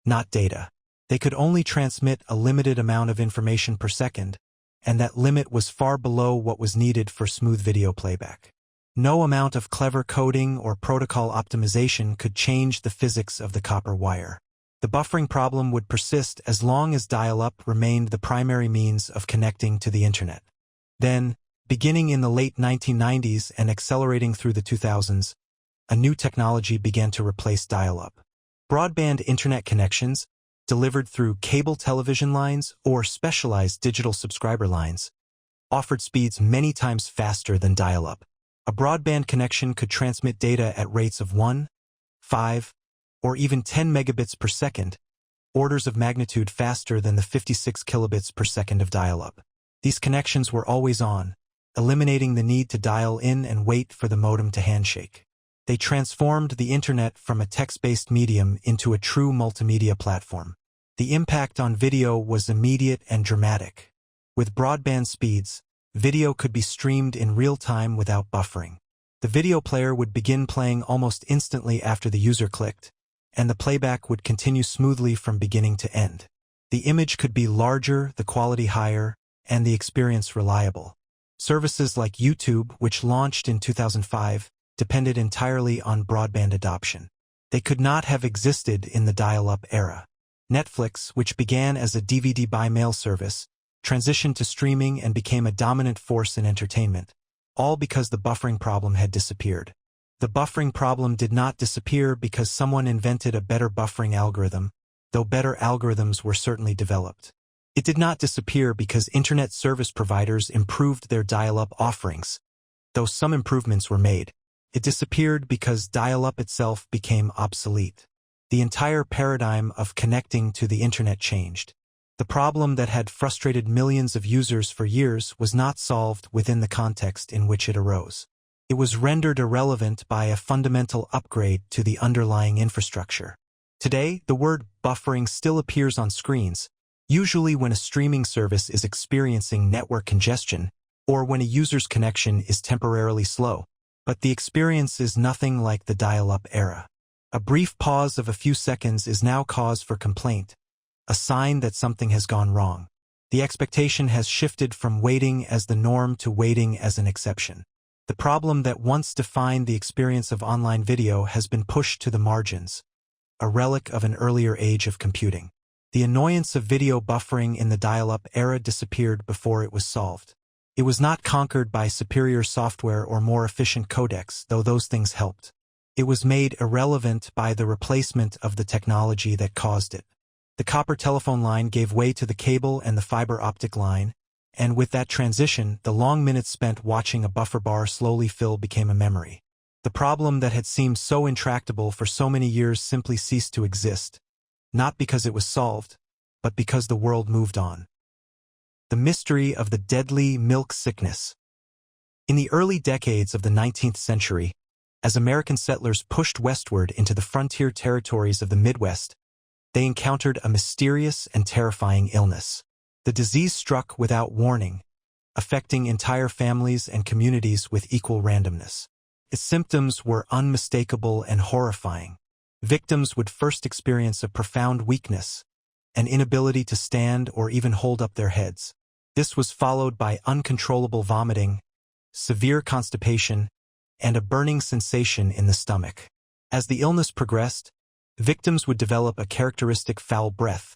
not data. They could only transmit a limited amount of information per second, and that limit was far below what was needed for smooth video playback. No amount of clever coding or protocol optimization could change the physics of the copper wire. The buffering problem would persist as long as dial-up remained the primary means of connecting to the internet. Then, beginning in the late 1990s and accelerating through the 2000s, a new technology began to replace dial-up. Broadband internet connections, delivered through cable television lines or specialized digital subscriber lines, offered speeds many times faster than dial-up. A broadband connection could transmit data at rates of 1, 5, or even 10 megabits per second, orders of magnitude faster than the 56 kilobits per second of dial-up. These connections were always on, eliminating the need to dial in and wait for the modem to handshake. They transformed the internet from a text-based medium into a true multimedia platform. The impact on video was immediate and dramatic. With broadband speeds, video could be streamed in real time without buffering. The video player would begin playing almost instantly after the user clicked, and the playback would continue smoothly from beginning to end. The image could be larger, the quality higher, and the experience reliable. Services like YouTube, which launched in 2005, depended entirely on broadband adoption. They could not have existed in the dial-up era. Netflix, which began as a DVD by-mail service, transitioned to streaming and became a dominant force in entertainment, all because the buffering problem had disappeared. The buffering problem did not disappear because someone invented a better buffering algorithm, though better algorithms were certainly developed. It did not disappear because internet service providers improved their dial-up offerings, though some improvements were made. It disappeared because dial-up itself became obsolete. The entire paradigm of connecting to the internet changed. The problem that had frustrated millions of users for years was not solved within the context in which it arose. It was rendered irrelevant by a fundamental upgrade to the underlying infrastructure. Today, the word buffering still appears on screens, usually when a streaming service is experiencing network congestion or when a user's connection is temporarily slow. But the experience is nothing like the dial-up era. A brief pause of a few seconds is now cause for complaint, a sign that something has gone wrong. The expectation has shifted from waiting as the norm to waiting as an exception. The problem that once defined the experience of online video has been pushed to the margins, a relic of an earlier age of computing. The annoyance of video buffering in the dial-up era disappeared before it was solved. It was not conquered by superior software or more efficient codecs, though those things helped. It was made irrelevant by the replacement of the technology that caused it. The copper telephone line gave way to the cable and the fiber optic line, and with that transition, the long minutes spent watching a buffer bar slowly fill became a memory. The problem that had seemed so intractable for so many years simply ceased to exist, not because it was solved, but because the world moved on. The mystery of the deadly milk sickness. In the early decades of the 19th century, as American settlers pushed westward into the frontier territories of the Midwest, they encountered a mysterious and terrifying illness. The disease struck without warning, affecting entire families and communities with equal randomness. Its symptoms were unmistakable and horrifying. Victims would first experience a profound weakness, an inability to stand or even hold up their heads. This was followed by uncontrollable vomiting, severe constipation, and a burning sensation in the stomach. As the illness progressed, victims would develop a characteristic foul breath,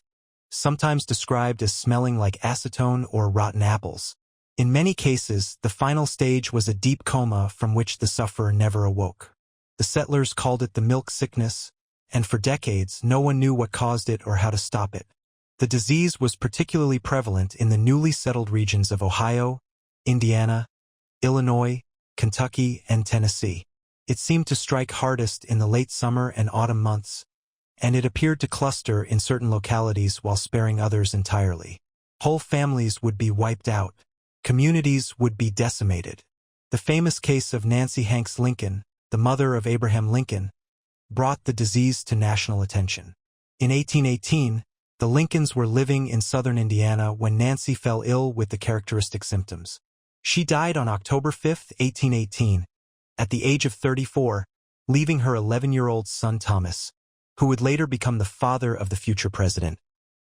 sometimes described as smelling like acetone or rotten apples. In many cases, the final stage was a deep coma from which the sufferer never awoke. The settlers called it the milk sickness, and for decades no one knew what caused it or how to stop it. The disease was particularly prevalent in the newly settled regions of Ohio, Indiana, Illinois, Kentucky, and Tennessee. It seemed to strike hardest in the late summer and autumn months, and it appeared to cluster in certain localities while sparing others entirely. Whole families would be wiped out. Communities would be decimated. The famous case of Nancy Hanks Lincoln, the mother of Abraham Lincoln, brought the disease to national attention. In 1818, the Lincolns were living in southern Indiana when Nancy fell ill with the characteristic symptoms. She died on October 5, 1818, at the age of 34, leaving her 11-year-old son Thomas, who would later become the father of the future president,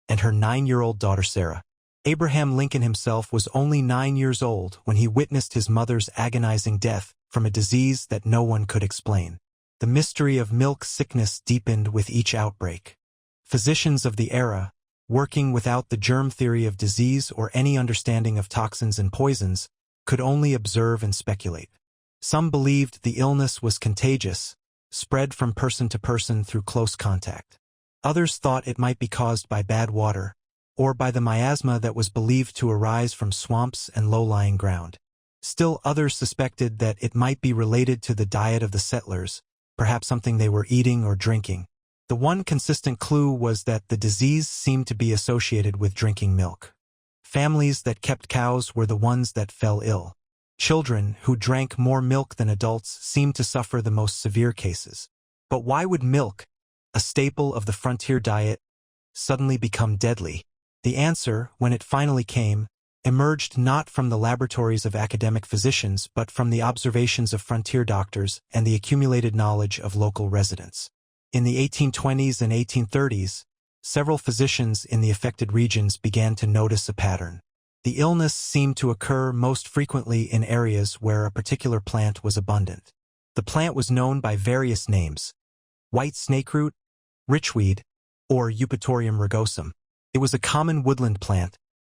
and her 9-year-old daughter Sarah. Abraham Lincoln himself was only 9 years old when he witnessed his mother's agonizing death from a disease that no one could explain. The mystery of milk sickness deepened with each outbreak. Physicians of the era, working without the germ theory of disease or any understanding of toxins and poisons, could only observe and speculate. Some believed the illness was contagious, spread from person to person through close contact. Others thought it might be caused by bad water, or by the miasma that was believed to arise from swamps and low-lying ground. Still others suspected that it might be related to the diet of the settlers, perhaps something they were eating or drinking. The one consistent clue was that the disease seemed to be associated with drinking milk. Families that kept cows were the ones that fell ill. Children who drank more milk than adults seemed to suffer the most severe cases. But why would milk, a staple of the frontier diet, suddenly become deadly? The answer, when it finally came, emerged not from the laboratories of academic physicians but from the observations of frontier doctors and the accumulated knowledge of local residents. In the 1820s and 1830s, several physicians in the affected regions began to notice a pattern. The illness seemed to occur most frequently in areas where a particular plant was abundant. The plant was known by various names: white snakeroot, richweed, or Eupatorium rugosum. It was a common woodland plant,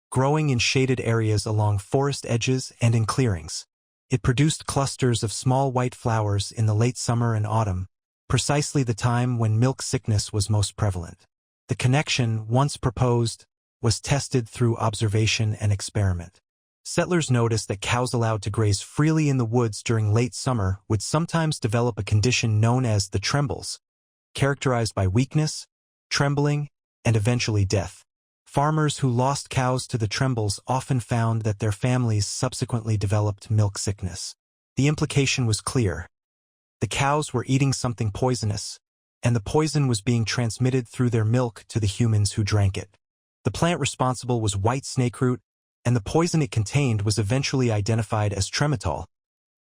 growing in shaded areas along forest edges and in clearings. It produced clusters of small white flowers in the late summer and autumn, precisely the time when milk sickness was most prevalent. The connection, once proposed, was tested through observation and experiment. Settlers noticed that cows allowed to graze freely in the woods during late summer would sometimes develop a condition known as the trembles, characterized by weakness, trembling, and eventually death. Farmers who lost cows to the trembles often found that their families subsequently developed milk sickness. The implication was clear. The cows were eating something poisonous, and the poison was being transmitted through their milk to the humans who drank it. The plant responsible was white snakeroot, and the poison it contained was eventually identified as trematol,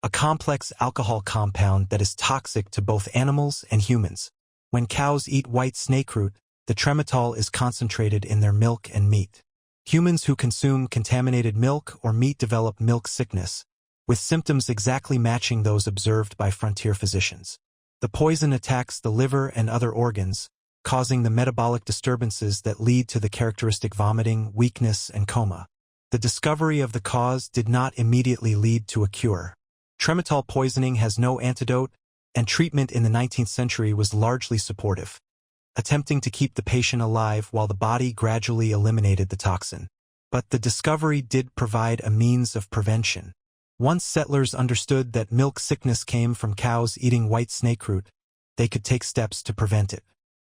a complex alcohol compound that is toxic to both animals and humans. When cows eat white snakeroot, the trematol is concentrated in their milk and meat. Humans who consume contaminated milk or meat develop milk sickness, with symptoms exactly matching those observed by frontier physicians. The poison attacks the liver and other organs, causing the metabolic disturbances that lead to the characteristic vomiting, weakness, and coma. The discovery of the cause did not immediately lead to a cure. Trematol poisoning has no antidote, and treatment in the 19th century was largely supportive, attempting to keep the patient alive while the body gradually eliminated the toxin. But the discovery did provide a means of prevention. Once settlers understood that milk sickness came from cows eating white snakeroot, they could take steps to prevent it.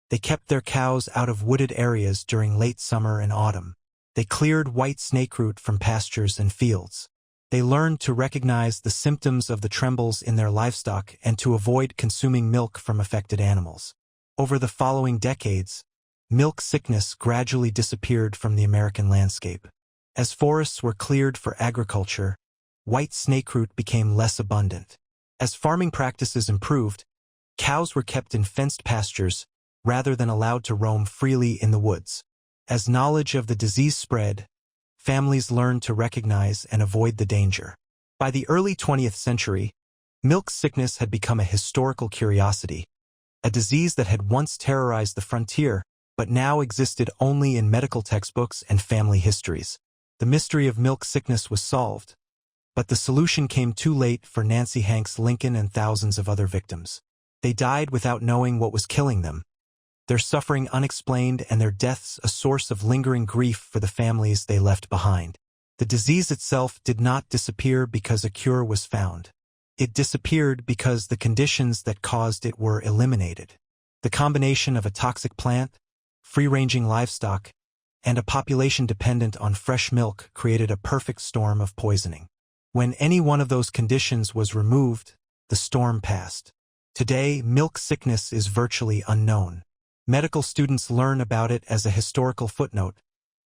They kept their cows out of wooded areas during late summer and autumn. They cleared white snakeroot from pastures and fields. They learned to recognize the symptoms of the trembles in their livestock and to avoid consuming milk from affected animals. Over the following decades, milk sickness gradually disappeared from the American landscape. As forests were cleared for agriculture, white snakeroot became less abundant. As farming practices improved, cows were kept in fenced pastures rather than allowed to roam freely in the woods. As knowledge of the disease spread, families learned to recognize and avoid the danger. By the early 20th century, milk sickness had become a historical curiosity, a disease that had once terrorized the frontier, but now existed only in medical textbooks and family histories. The mystery of milk sickness was solved, but the solution came too late for Nancy Hanks Lincoln and thousands of other victims. They died without knowing what was killing them, their suffering unexplained and their deaths a source of lingering grief for the families they left behind. The disease itself did not disappear because a cure was found. It disappeared because the conditions that caused it were eliminated. The combination of a toxic plant, free-ranging livestock, and a population dependent on fresh milk created a perfect storm of poisoning. When any one of those conditions was removed, the storm passed. Today, milk sickness is virtually unknown. Medical students learn about it as a historical footnote,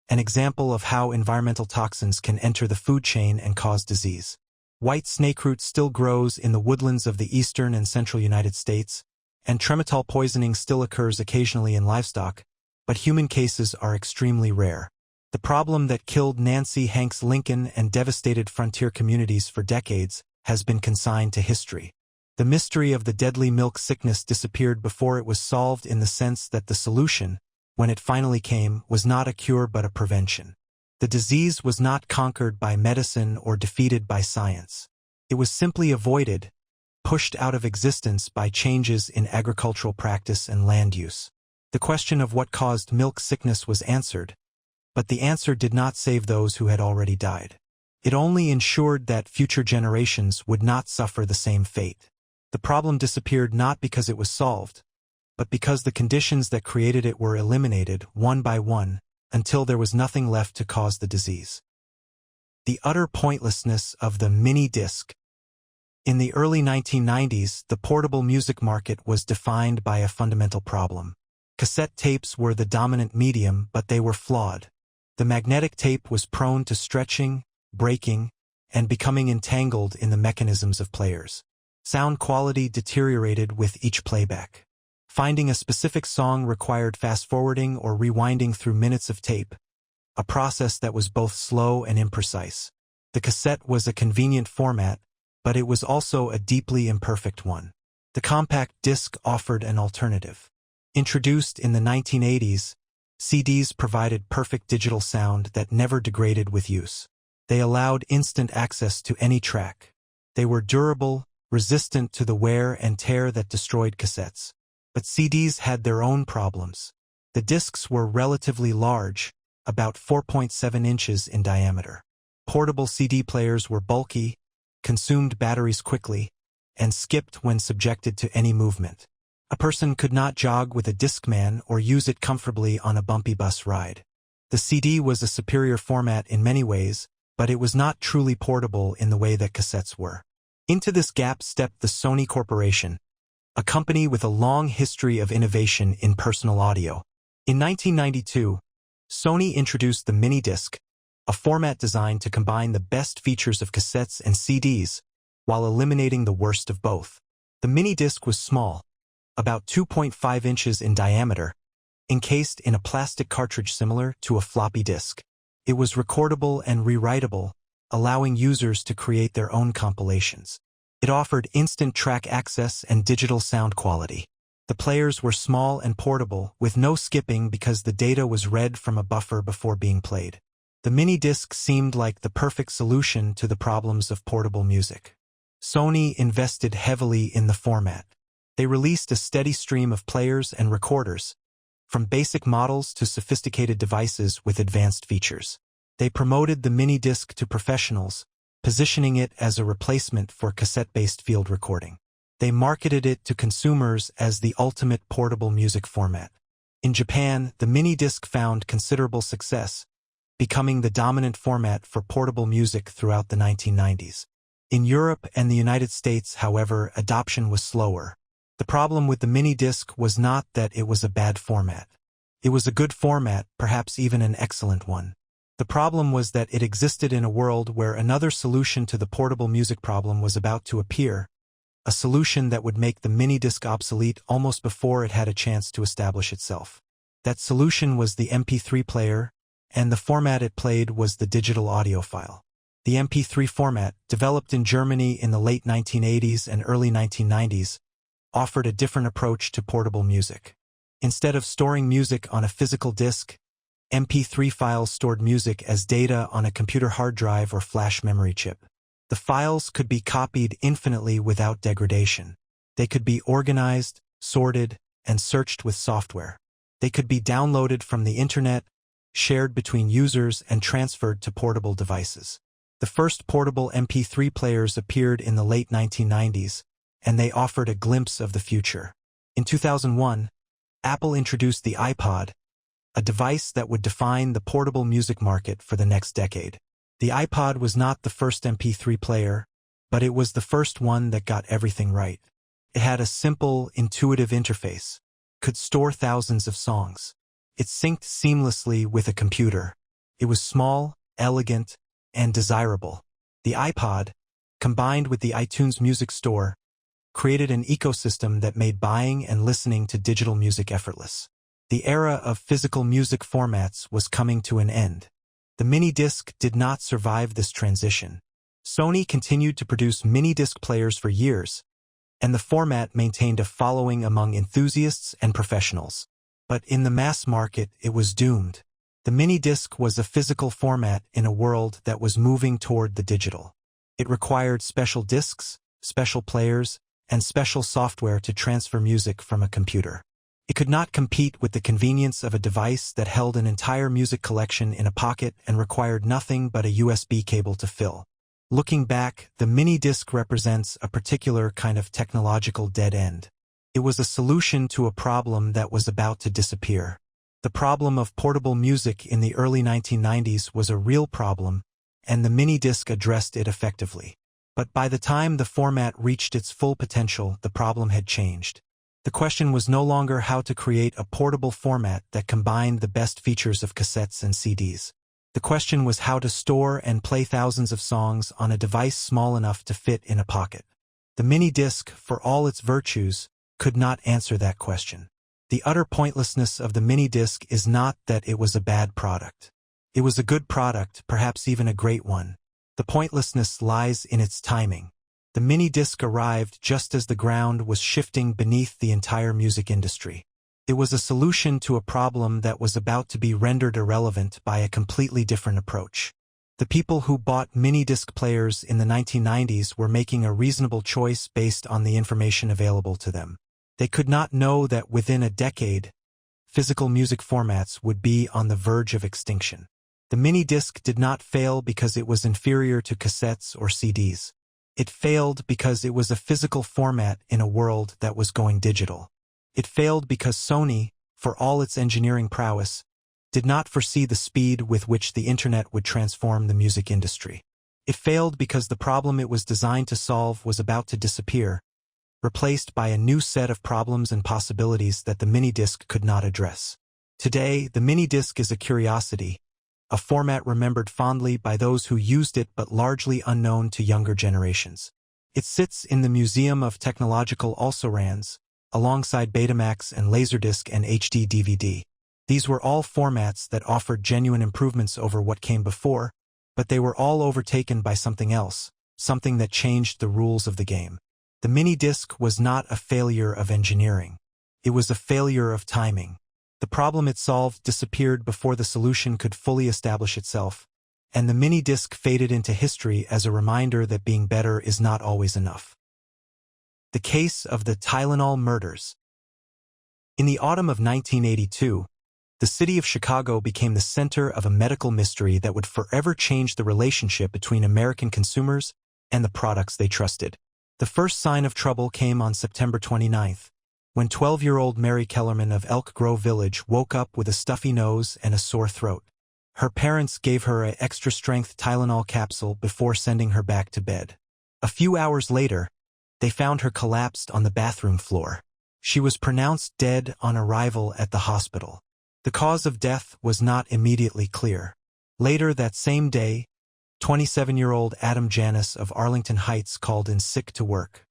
an example of how environmental toxins can enter the food chain and cause disease. White snakeroot still grows in the woodlands of the eastern and central United States, and trematol poisoning still occurs occasionally in livestock, but human cases are extremely rare. The problem that killed Nancy Hanks Lincoln and devastated frontier communities for decades has been consigned to history. The mystery of the deadly milk sickness disappeared before it was solved in the sense that the solution, when it finally came, was not a cure but a prevention. The disease was not conquered by medicine or defeated by science. It was simply avoided, pushed out of existence by changes in agricultural practice and land use. The question of what caused milk sickness was answered, but the answer did not save those who had already died. It only ensured that future generations would not suffer the same fate. The problem disappeared not because it was solved, but because the conditions that created it were eliminated one by one until there was nothing left to cause the disease. The utter pointlessness of the MiniDisc. In the early 1990s, the portable music market was defined by a fundamental problem. Cassette tapes were the dominant medium, but they were flawed. The magnetic tape was prone to stretching, breaking, and becoming entangled in the mechanisms of players. Sound quality deteriorated with each playback. Finding a specific song required fast-forwarding or rewinding through minutes of tape, a process that was both slow and imprecise. The cassette was a convenient format, but it was also a deeply imperfect one. The compact disc offered an alternative. Introduced in the 1980s, CDs provided perfect digital sound that never degraded with use. They allowed instant access to any track. They were durable, resistant to the wear and tear that destroyed cassettes. But CDs had their own problems. The discs were relatively large, about 4.7 inches in diameter. Portable CD players were bulky, consumed batteries quickly, and skipped when subjected to any movement. A person could not jog with a Discman or use it comfortably on a bumpy bus ride. The CD was a superior format in many ways, but it was not truly portable in the way that cassettes were. Into this gap stepped the Sony Corporation, a company with a long history of innovation in personal audio. In 1992, Sony introduced the MiniDisc, a format designed to combine the best features of cassettes and CDs while eliminating the worst of both. The mini-disc was small, about 2.5 inches in diameter, encased in a plastic cartridge similar to a floppy disk. It was recordable and rewritable, allowing users to create their own compilations. It offered instant track access and digital sound quality. The players were small and portable, with no skipping because the data was read from a buffer before being played. The mini-disc seemed like the perfect solution to the problems of portable music. Sony invested heavily in the format. They released a steady stream of players and recorders, from basic models to sophisticated devices with advanced features. They promoted the mini-disc to professionals, positioning it as a replacement for cassette-based field recording. They marketed it to consumers as the ultimate portable music format. In Japan, the mini-disc found considerable success, becoming the dominant format for portable music throughout the 1990s. In Europe and the United States, however, adoption was slower. The problem with the mini-disc was not that it was a bad format. It was a good format, perhaps even an excellent one. The problem was that it existed in a world where another solution to the portable music problem was about to appear, a solution that would make the mini-disc obsolete almost before it had a chance to establish itself. That solution was the MP3 player, and the format it played was the digital audio file. The MP3 format, developed in Germany in the late 1980s and early 1990s, offered a different approach to portable music. Instead of storing music on a physical disc, MP3 files stored music as data on a computer hard drive or flash memory chip. The files could be copied infinitely without degradation. They could be organized, sorted, and searched with software. They could be downloaded from the internet, shared between users, and transferred to portable devices. The first portable MP3 players appeared in the late 1990s, and they offered a glimpse of the future. In 2001, Apple introduced the iPod, a device that would define the portable music market for the next decade. The iPod was not the first MP3 player, but it was the first one that got everything right. It had a simple, intuitive interface, could store thousands of songs. It synced seamlessly with a computer. It was small, elegant, and desirable. The iPod, combined with the iTunes Music Store, created an ecosystem that made buying and listening to digital music effortless. The era of physical music formats was coming to an end. The mini-disc did not survive this transition. Sony continued to produce mini-disc players for years, and the format maintained a following among enthusiasts and professionals. But in the mass market, it was doomed. The mini-disc was a physical format in a world that was moving toward the digital. It required special discs, special players, and special software to transfer music from a computer. It could not compete with the convenience of a device that held an entire music collection in a pocket and required nothing but a USB cable to fill. Looking back, the mini-disc represents a particular kind of technological dead end. It was a solution to a problem that was about to disappear. The problem of portable music in the early 1990s was a real problem, and the mini-disc addressed it effectively. But by the time the format reached its full potential, the problem had changed. The question was no longer how to create a portable format that combined the best features of cassettes and CDs. The question was how to store and play thousands of songs on a device small enough to fit in a pocket. The mini-disc, for all its virtues, could not answer that question. The utter pointlessness of the mini-disc is not that it was a bad product. It was a good product, perhaps even a great one. The pointlessness lies in its timing. The mini-disc arrived just as the ground was shifting beneath the entire music industry. It was a solution to a problem that was about to be rendered irrelevant by a completely different approach. The people who bought mini-disc players in the 1990s were making a reasonable choice based on the information available to them. They could not know that within a decade, physical music formats would be on the verge of extinction. The mini-disc did not fail because it was inferior to cassettes or CDs. It failed because it was a physical format in a world that was going digital. It failed because Sony, for all its engineering prowess, did not foresee the speed with which the internet would transform the music industry. It failed because the problem it was designed to solve was about to disappear, replaced by a new set of problems and possibilities that the mini-disc could not address. Today, the mini-disc is a curiosity, a format remembered fondly by those who used it but largely unknown to younger generations. It sits in the Museum of Technological Also-Rans, alongside Betamax and Laserdisc and HD DVD. These were all formats that offered genuine improvements over what came before, but they were all overtaken by something else, something that changed the rules of the game. The MiniDisc was not a failure of engineering. It was a failure of timing. The problem it solved disappeared before the solution could fully establish itself, and the MiniDisc faded into history as a reminder that being better is not always enough. The case of the Tylenol murders. In the autumn of 1982, the city of Chicago became the center of a medical mystery that would forever change the relationship between American consumers and the products they trusted. The first sign of trouble came on September 29th, when 12-year-old Mary Kellerman of Elk Grove Village woke up with a stuffy nose and a sore throat. Her parents gave her an extra-strength Tylenol capsule before sending her back to bed. A few hours later, they found her collapsed on the bathroom floor. She was pronounced dead on arrival at the hospital. The cause of death was not immediately clear. Later that same day, 27-year-old Adam Janis of Arlington Heights called in sick to work.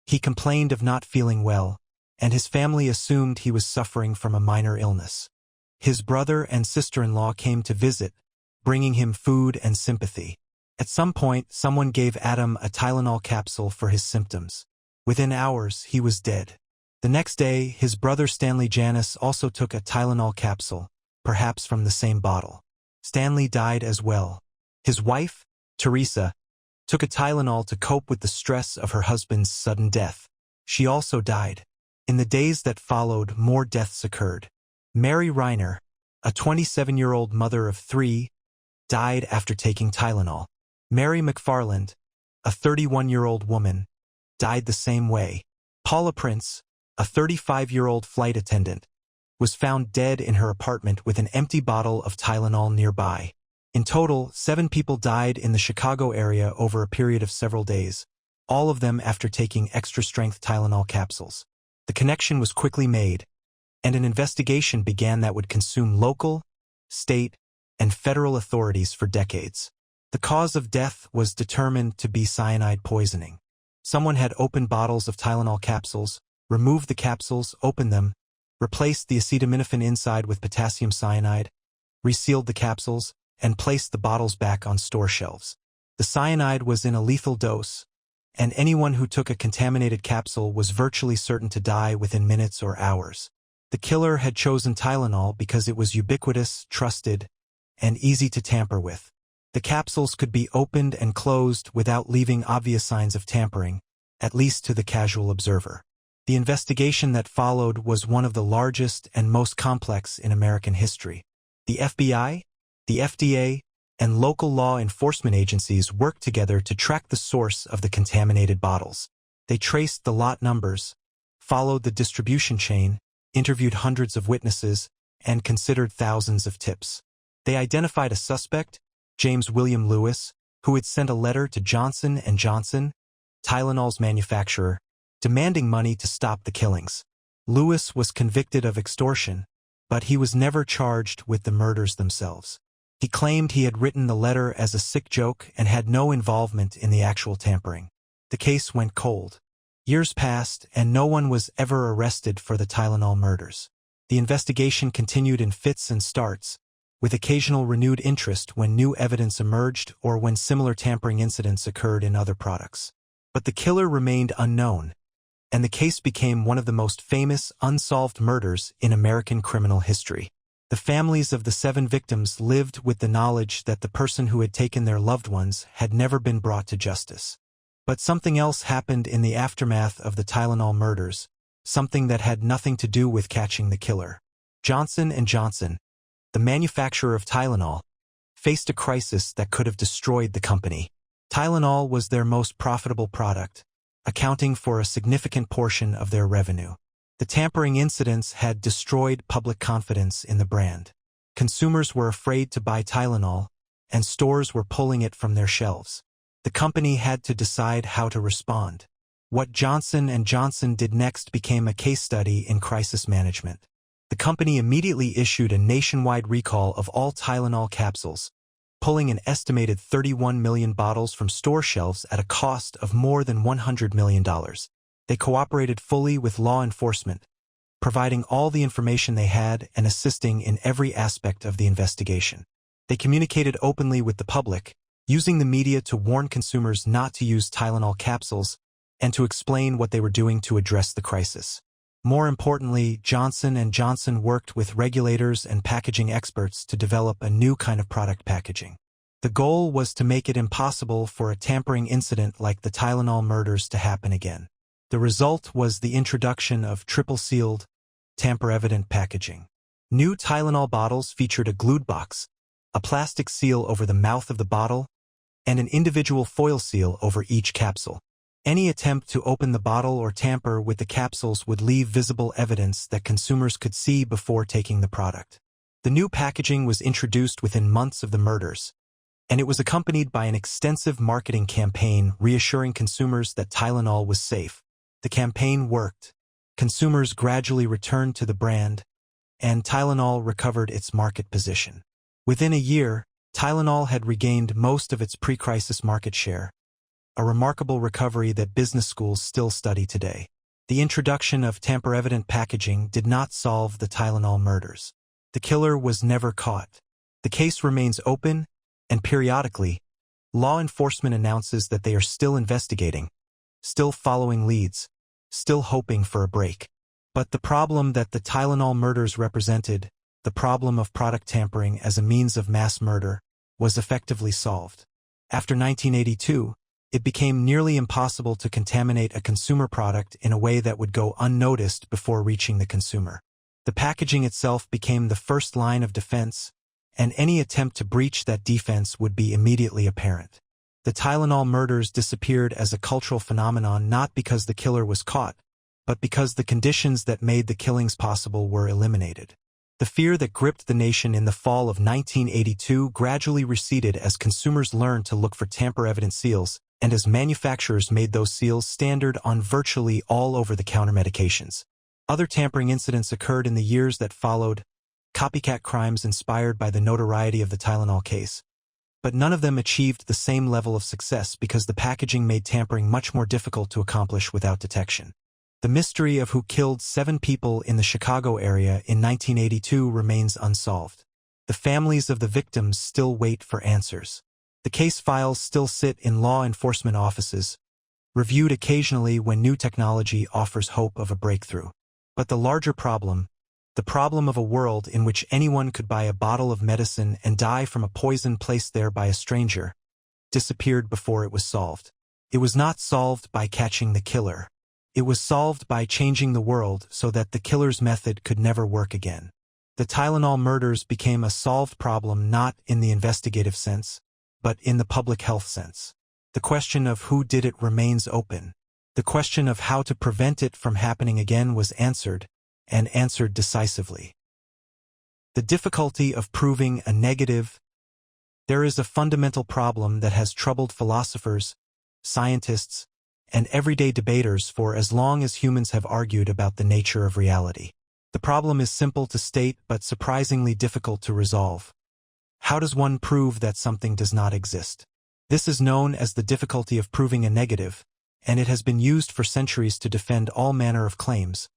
He complained of not feeling well, and his family assumed he was suffering from a minor illness. His brother and sister-in-law came to visit, bringing him food and sympathy. At some point, someone gave Adam a Tylenol capsule for his symptoms. Within hours, he was dead. The next day, his brother Stanley Janis also took a Tylenol capsule, perhaps from the same bottle. Stanley died as well. His wife, Teresa, took a Tylenol to cope with the stress of her husband's sudden death. She also died. In the days that followed, more deaths occurred. Mary Reiner, a 27-year-old mother of 3, died after taking Tylenol. Mary McFarland, a 31-year-old woman, died the same way. Paula Prince, a 35-year-old flight attendant, was found dead in her apartment with an empty bottle of Tylenol nearby. In total, 7 people died in the Chicago area over a period of several days, all of them after taking extra-strength Tylenol capsules. The connection was quickly made, and an investigation began that would consume local, state, and federal authorities for decades. The cause of death was determined to be cyanide poisoning. Someone had opened bottles of Tylenol capsules, removed the capsules, opened them, replaced the acetaminophen inside with potassium cyanide, resealed the capsules, and placed the bottles back on store shelves. The cyanide was in a lethal dose, and anyone who took a contaminated capsule was virtually certain to die within minutes or hours. The killer had chosen Tylenol because it was ubiquitous, trusted, and easy to tamper with. The capsules could be opened and closed without leaving obvious signs of tampering, at least to the casual observer. The investigation that followed was one of the largest and most complex in American history. The FBI, the FDA, and local law enforcement agencies worked together to track the source of the contaminated bottles. They traced the lot numbers, followed the distribution chain, interviewed hundreds of witnesses, and considered thousands of tips. They identified a suspect, James William Lewis, who had sent a letter to Johnson & Johnson, Tylenol's manufacturer, demanding money to stop the killings. Lewis was convicted of extortion, but he was never charged with the murders themselves. He claimed he had written the letter as a sick joke and had no involvement in the actual tampering. The case went cold. Years passed, and no one was ever arrested for the Tylenol murders. The investigation continued in fits and starts, with occasional renewed interest when new evidence emerged or when similar tampering incidents occurred in other products. But the killer remained unknown, and the case became one of the most famous unsolved murders in American criminal history. The families of the 7 victims lived with the knowledge that the person who had taken their loved ones had never been brought to justice. But something else happened in the aftermath of the Tylenol murders, something that had nothing to do with catching the killer. Johnson & Johnson, the manufacturer of Tylenol, faced a crisis that could have destroyed the company. Tylenol was their most profitable product, accounting for a significant portion of their revenue. The tampering incidents had destroyed public confidence in the brand. Consumers were afraid to buy Tylenol, and stores were pulling it from their shelves. The company had to decide how to respond. What Johnson & Johnson did next became a case study in crisis management. The company immediately issued a nationwide recall of all Tylenol capsules, pulling an estimated 31 million bottles from store shelves at a cost of more than $100 million. They cooperated fully with law enforcement, providing all the information they had and assisting in every aspect of the investigation. They communicated openly with the public, using the media to warn consumers not to use Tylenol capsules and to explain what they were doing to address the crisis. More importantly, Johnson & Johnson worked with regulators and packaging experts to develop a new kind of product packaging. The goal was to make it impossible for a tampering incident like the Tylenol Murders to happen again. The result was the introduction of triple-sealed, tamper-evident packaging. New Tylenol bottles featured a glued box, a plastic seal over the mouth of the bottle, and an individual foil seal over each capsule. Any attempt to open the bottle or tamper with the capsules would leave visible evidence that consumers could see before taking the product. The new packaging was introduced within months of the murders, and it was accompanied by an extensive marketing campaign reassuring consumers that Tylenol was safe. The campaign worked. Consumers gradually returned to the brand, and Tylenol recovered its market position. Within a year, Tylenol had regained most of its pre-crisis market share, a remarkable recovery that business schools still study today. The introduction of tamper-evident packaging did not solve the Tylenol murders. The killer was never caught. The case remains open, and periodically, law enforcement announces that they are still investigating, still following leads, still hoping for a break. But the problem that the Tylenol murders represented, the problem of product tampering as a means of mass murder, was effectively solved. After 1982, it became nearly impossible to contaminate a consumer product in a way that would go unnoticed before reaching the consumer. The packaging itself became the first line of defense, and any attempt to breach that defense would be immediately apparent. The Tylenol murders disappeared as a cultural phenomenon not because the killer was caught, but because the conditions that made the killings possible were eliminated. The fear that gripped the nation in the fall of 1982 gradually receded as consumers learned to look for tamper-evident seals, and as manufacturers made those seals standard on virtually all over-the-counter medications. Other tampering incidents occurred in the years that followed, copycat crimes inspired by the notoriety of the Tylenol case. But none of them achieved the same level of success because the packaging made tampering much more difficult to accomplish without detection. The mystery of who killed 7 people in the Chicago area in 1982 remains unsolved. The families of the victims still wait for answers. The case files still sit in law enforcement offices, reviewed occasionally when new technology offers hope of a breakthrough. But the larger problem, the problem of a world in which anyone could buy a bottle of medicine and die from a poison placed there by a stranger, disappeared before it was solved. It was not solved by catching the killer. It was solved by changing the world so that the killer's method could never work again. The Tylenol murders became a solved problem not in the investigative sense, but in the public health sense. The question of who did it remains open. The question of how to prevent it from happening again was answered, and answered decisively. The difficulty of proving a negative. There is a fundamental problem that has troubled philosophers, scientists, and everyday debaters for as long as humans have argued about the nature of reality. The problem is simple to state but surprisingly difficult to resolve. How does one prove that something does not exist? This is known as the difficulty of proving a negative, and it has been used for centuries to defend all manner of claims,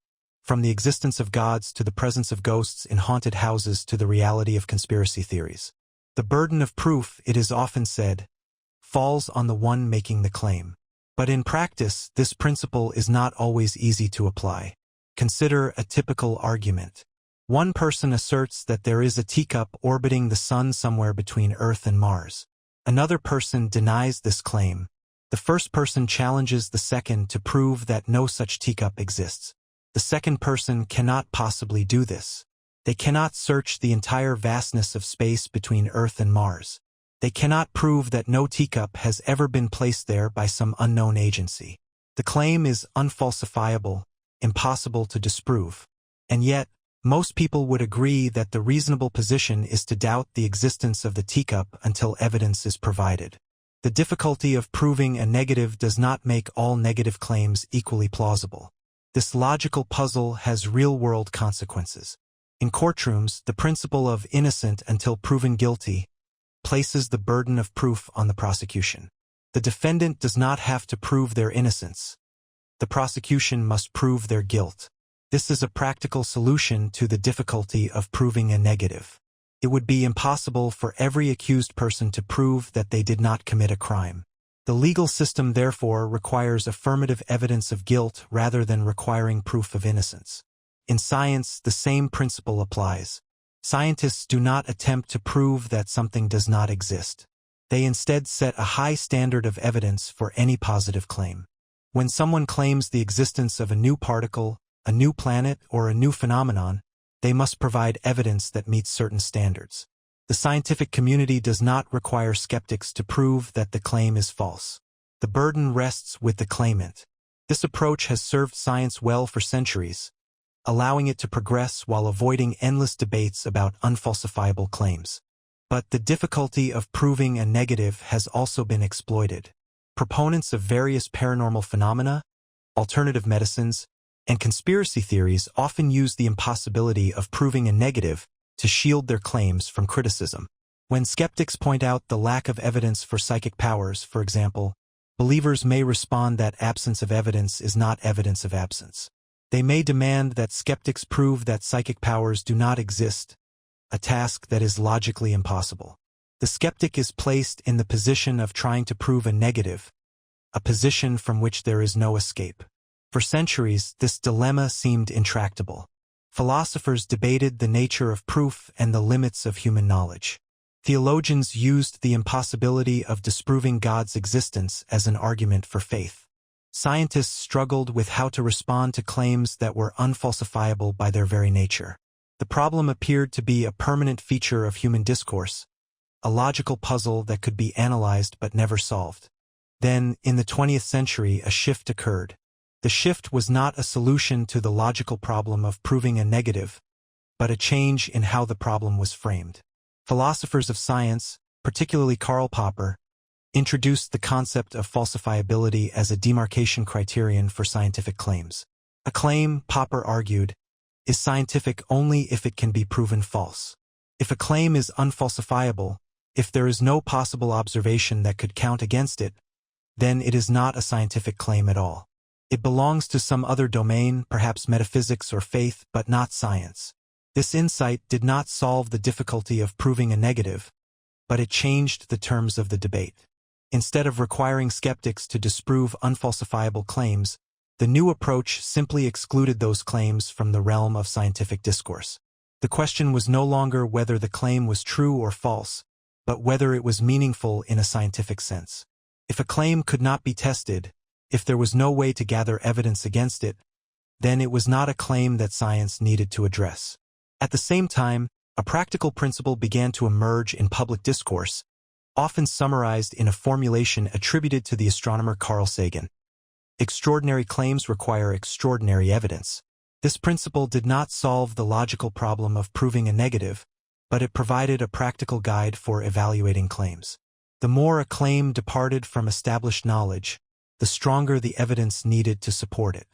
from the existence of gods to the presence of ghosts in haunted houses to the reality of conspiracy theories. The burden of proof, it is often said, falls on the one making the claim. But in practice, this principle is not always easy to apply. Consider a typical argument. One person asserts that there is a teacup orbiting the sun somewhere between Earth and Mars. Another person denies this claim. The first person challenges the second to prove that no such teacup exists. The second person cannot possibly do this. They cannot search the entire vastness of space between Earth and Mars. They cannot prove that no teacup has ever been placed there by some unknown agency. The claim is unfalsifiable, impossible to disprove. And yet, most people would agree that the reasonable position is to doubt the existence of the teacup until evidence is provided. The difficulty of proving a negative does not make all negative claims equally plausible. This logical puzzle has real-world consequences. In courtrooms, the principle of innocent until proven guilty, places the burden of proof on the prosecution. The defendant does not have to prove their innocence. The prosecution must prove their guilt. This is a practical solution to the difficulty of proving a negative. It would be impossible for every accused person to prove that they did not commit a crime. The legal system therefore requires affirmative evidence of guilt rather than requiring proof of innocence. In science, the same principle applies. Scientists do not attempt to prove that something does not exist. They instead set a high standard of evidence for any positive claim. When someone claims the existence of a new particle, a new planet, or a new phenomenon, they must provide evidence that meets certain standards. The scientific community does not require skeptics to prove that the claim is false. The burden rests with the claimant. This approach has served science well for centuries, allowing it to progress while avoiding endless debates about unfalsifiable claims. But the difficulty of proving a negative has also been exploited. Proponents of various paranormal phenomena, alternative medicines, and conspiracy theories often use the impossibility of proving a negative to shield their claims from criticism. When skeptics point out the lack of evidence for psychic powers, for example, believers may respond that absence of evidence is not evidence of absence. They may demand that skeptics prove that psychic powers do not exist, a task that is logically impossible. The skeptic is placed in the position of trying to prove a negative, a position from which there is no escape. For centuries, this dilemma seemed intractable. Philosophers debated the nature of proof and the limits of human knowledge. Theologians used the impossibility of disproving God's existence as an argument for faith. Scientists struggled with how to respond to claims that were unfalsifiable by their very nature. The problem appeared to be a permanent feature of human discourse, a logical puzzle that could be analyzed but never solved. Then, in the 20th century, a shift occurred. The shift was not a solution to the logical problem of proving a negative, but a change in how the problem was framed. Philosophers of science, particularly Karl Popper, introduced the concept of falsifiability as a demarcation criterion for scientific claims. A claim, Popper argued, is scientific only if it can be proven false. If a claim is unfalsifiable, if there is no possible observation that could count against it, then it is not a scientific claim at all. It belongs to some other domain, perhaps metaphysics or faith, but not science. This insight did not solve the difficulty of proving a negative, but it changed the terms of the debate. Instead of requiring skeptics to disprove unfalsifiable claims, the new approach simply excluded those claims from the realm of scientific discourse. The question was no longer whether the claim was true or false, but whether it was meaningful in a scientific sense. If a claim could not be tested, if there was no way to gather evidence against it, then it was not a claim that science needed to address. At the same time, a practical principle began to emerge in public discourse, often summarized in a formulation attributed to the astronomer Carl Sagan. Extraordinary claims require extraordinary evidence. This principle did not solve the logical problem of proving a negative, but it provided a practical guide for evaluating claims. The more a claim departed from established knowledge, the stronger the evidence needed to support it.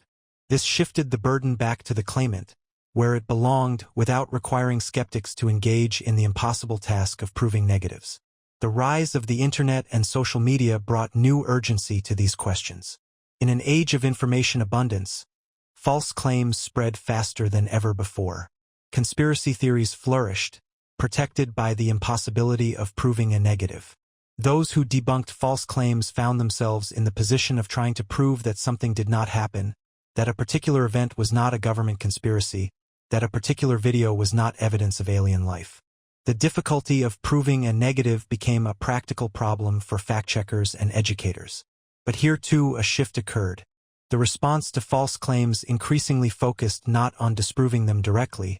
This shifted the burden back to the claimant, where it belonged, without requiring skeptics to engage in the impossible task of proving negatives. The rise of the internet and social media brought new urgency to these questions. In an age of information abundance, false claims spread faster than ever before. Conspiracy theories flourished, protected by the impossibility of proving a negative. Those who debunked false claims found themselves in the position of trying to prove that something did not happen, that a particular event was not a government conspiracy, that a particular video was not evidence of alien life. The difficulty of proving a negative became a practical problem for fact-checkers and educators. But here too a shift occurred. The response to false claims increasingly focused not on disproving them directly,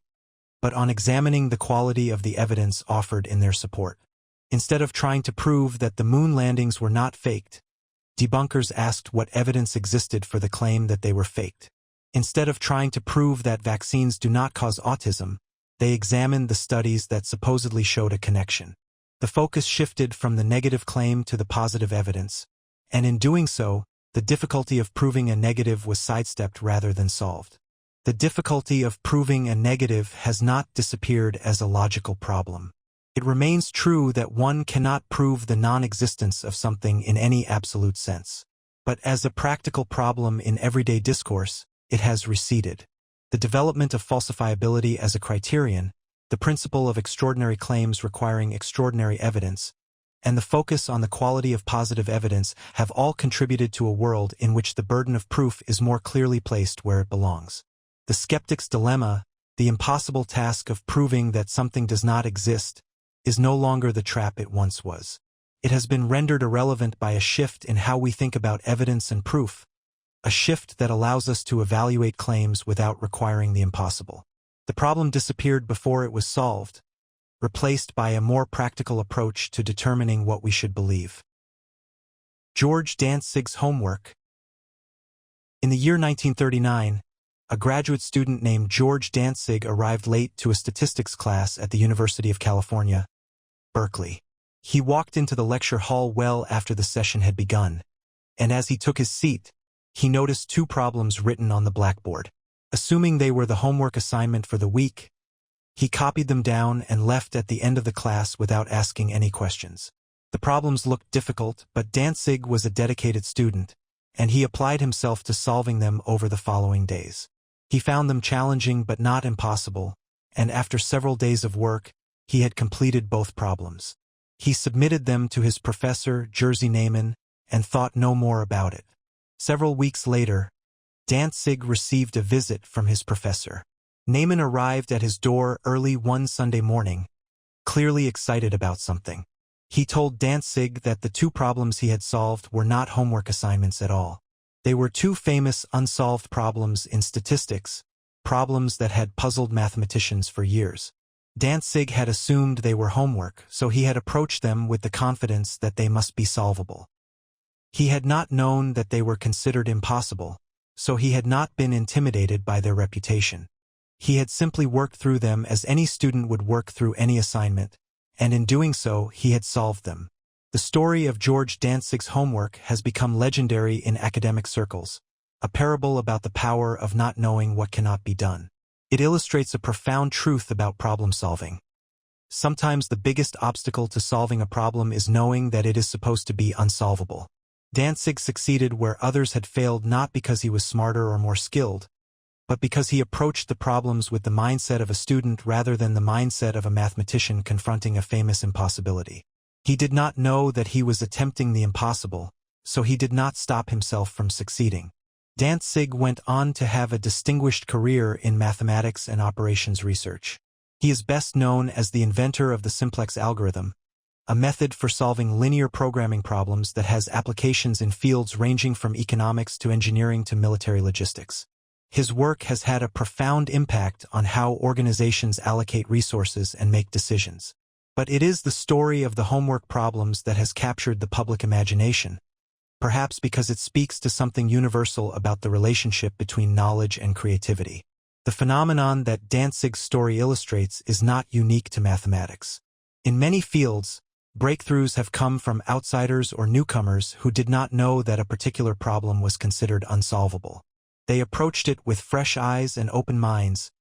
but on examining the quality of the evidence offered in their support. Instead of trying to prove that the moon landings were not faked, debunkers asked what evidence existed for the claim that they were faked. Instead of trying to prove that vaccines do not cause autism, they examined the studies that supposedly showed a connection. The focus shifted from the negative claim to the positive evidence, and in doing so, the difficulty of proving a negative was sidestepped rather than solved. The difficulty of proving a negative has not disappeared as a logical problem. It remains true that one cannot prove the non-existence of something in any absolute sense. But as a practical problem in everyday discourse, it has receded. The development of falsifiability as a criterion, the principle of extraordinary claims requiring extraordinary evidence, and the focus on the quality of positive evidence have all contributed to a world in which the burden of proof is more clearly placed where it belongs. The skeptic's dilemma, the impossible task of proving that something does not exist, is no longer the trap it once was. It has been rendered irrelevant by a shift in how we think about evidence and proof, a shift that allows us to evaluate claims without requiring the impossible. The problem disappeared before it was solved, replaced by a more practical approach to determining what we should believe. George Dantzig's homework. In the year 1939, a graduate student named George Dantzig arrived late to a statistics class at the University of California, Berkeley. He walked into the lecture hall well after the session had begun, and as he took his seat, he noticed two problems written on the blackboard. Assuming they were the homework assignment for the week, he copied them down and left at the end of the class without asking any questions. The problems looked difficult, but Dantzig was a dedicated student, and he applied himself to solving them over the following days. He found them challenging but not impossible, and after several days of work, he had completed both problems. He submitted them to his professor, Jerzy Neyman, and thought no more about it. Several weeks later, Dantzig received a visit from his professor. Neyman arrived at his door early one Sunday morning, clearly excited about something. He told Dantzig that the two problems he had solved were not homework assignments at all. They were two famous unsolved problems in statistics, problems that had puzzled mathematicians for years. Dantzig had assumed they were homework, so he had approached them with the confidence that they must be solvable. He had not known that they were considered impossible, so he had not been intimidated by their reputation. He had simply worked through them as any student would work through any assignment, and in doing so he had solved them. The story of George Dantzig's homework has become legendary in academic circles, a parable about the power of not knowing what cannot be done. It illustrates a profound truth about problem solving. Sometimes the biggest obstacle to solving a problem is knowing that it is supposed to be unsolvable. Dantzig succeeded where others had failed not because he was smarter or more skilled, but because he approached the problems with the mindset of a student rather than the mindset of a mathematician confronting a famous impossibility. He did not know that he was attempting the impossible, so he did not stop himself from succeeding. Dantzig went on to have a distinguished career in mathematics and operations research. He is best known as the inventor of the simplex algorithm, a method for solving linear programming problems that has applications in fields ranging from economics to engineering to military logistics. His work has had a profound impact on how organizations allocate resources and make decisions. But it is the story of the homework problems that has captured the public imagination, perhaps because it speaks to something universal about the relationship between knowledge and creativity. The phenomenon that Dantzig's story illustrates is not unique to mathematics. In many fields, breakthroughs have come from outsiders or newcomers who did not know that a particular problem was considered unsolvable. They approached it with fresh eyes and open minds,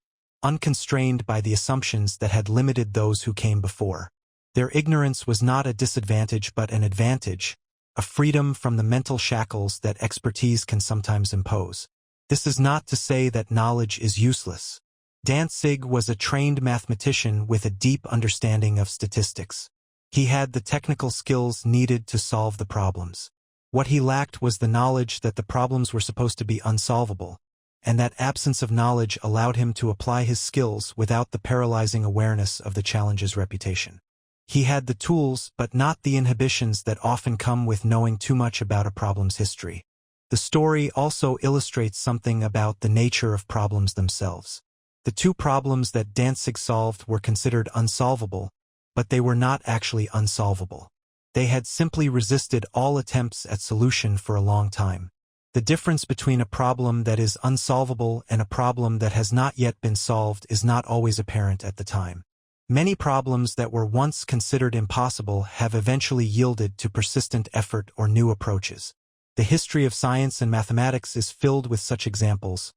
unconstrained by the assumptions that had limited those who came before. Their ignorance was not a disadvantage but an advantage, a freedom from the mental shackles that expertise can sometimes impose. This is not to say that knowledge is useless. Dantzig was a trained mathematician with a deep understanding of statistics. He had the technical skills needed to solve the problems. What he lacked was the knowledge that the problems were supposed to be unsolvable, and that absence of knowledge allowed him to apply his skills without the paralyzing awareness of the challenge's reputation. He had the tools but not the inhibitions that often come with knowing too much about a problem's history. The story also illustrates something about the nature of problems themselves. The two problems that Dantzig solved were considered unsolvable, but they were not actually unsolvable. They had simply resisted all attempts at solution for a long time. The difference between a problem that is unsolvable and a problem that has not yet been solved is not always apparent at the time. Many problems that were once considered impossible have eventually yielded to persistent effort or new approaches. The history of science and mathematics is filled with such examples.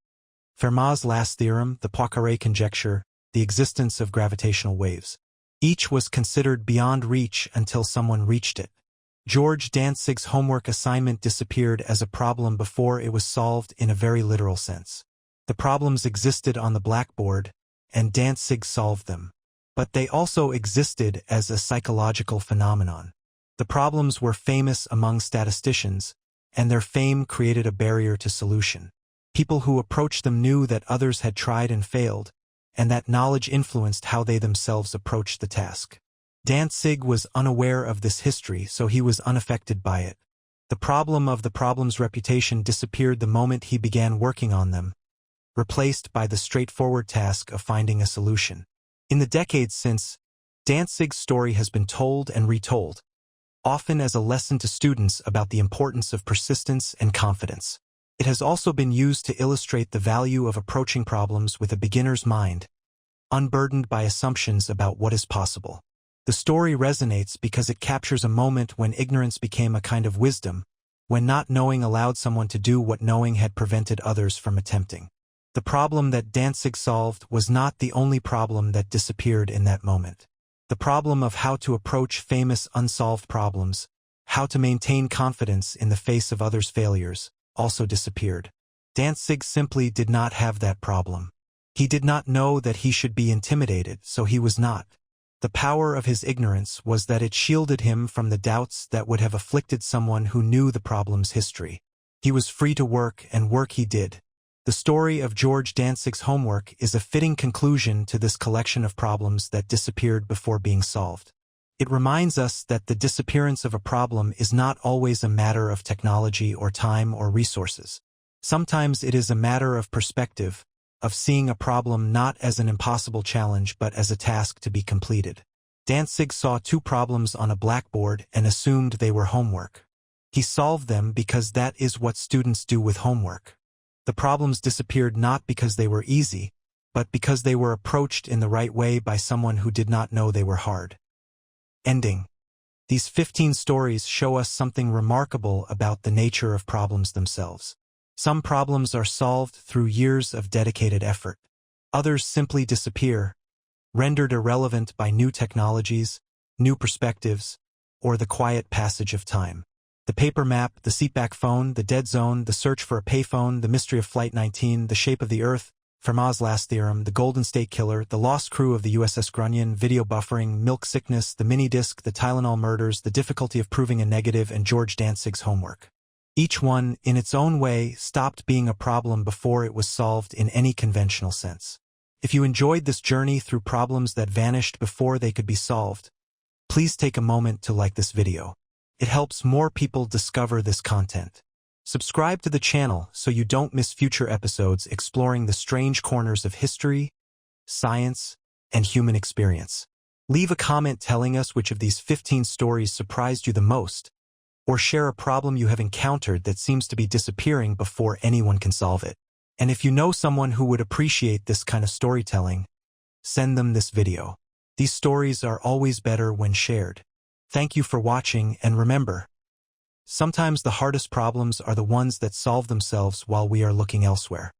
Fermat's last theorem, the Poincare conjecture, the existence of gravitational waves. Each was considered beyond reach until someone reached it. George Dantzig's homework assignment disappeared as a problem before it was solved in a very literal sense. The problems existed on the blackboard, and Dantzig solved them. But they also existed as a psychological phenomenon. The problems were famous among statisticians, and their fame created a barrier to solution. People who approached them knew that others had tried and failed, and that knowledge influenced how they themselves approached the task. Dantzig was unaware of this history, so he was unaffected by it. The problem of the problem's reputation disappeared the moment he began working on them, replaced by the straightforward task of finding a solution. In the decades since, Dantzig's story has been told and retold, often as a lesson to students about the importance of persistence and confidence. It has also been used to illustrate the value of approaching problems with a beginner's mind, unburdened by assumptions about what is possible. The story resonates because it captures a moment when ignorance became a kind of wisdom, when not knowing allowed someone to do what knowing had prevented others from attempting. The problem that Dantzig solved was not the only problem that disappeared in that moment. The problem of how to approach famous unsolved problems, how to maintain confidence in the face of others' failures, also disappeared. Dantzig simply did not have that problem. He did not know that he should be intimidated, so he was not. The power of his ignorance was that it shielded him from the doubts that would have afflicted someone who knew the problem's history. He was free to work, and work he did. The story of George Dantzig's homework is a fitting conclusion to this collection of problems that disappeared before being solved. It reminds us that the disappearance of a problem is not always a matter of technology or time or resources. Sometimes it is a matter of perspective, of seeing a problem not as an impossible challenge but as a task to be completed. Dantzig saw two problems on a blackboard and assumed they were homework. He solved them because that is what students do with homework. The problems disappeared not because they were easy, but because they were approached in the right way by someone who did not know they were hard. Ending. These 15 stories show us something remarkable about the nature of problems themselves. Some problems are solved through years of dedicated effort. Others simply disappear, rendered irrelevant by new technologies, new perspectives, or the quiet passage of time. The paper map, the seatback phone, the dead zone, the search for a payphone, the mystery of Flight 19, the shape of the Earth, Fermat's last theorem, the Golden State Killer, the lost crew of the USS Grunion, video buffering, milk sickness, the MiniDisc, the Tylenol murders, the difficulty of proving a negative, and George Dantzig's homework. Each one, in its own way, stopped being a problem before it was solved in any conventional sense. If you enjoyed this journey through problems that vanished before they could be solved, please take a moment to like this video. It helps more people discover this content. Subscribe to the channel so you don't miss future episodes exploring the strange corners of history, science, and human experience. Leave a comment telling us which of these 15 stories surprised you the most, or share a problem you have encountered that seems to be disappearing before anyone can solve it. And if you know someone who would appreciate this kind of storytelling, send them this video. These stories are always better when shared. Thank you for watching, and remember, sometimes the hardest problems are the ones that solve themselves while we are looking elsewhere.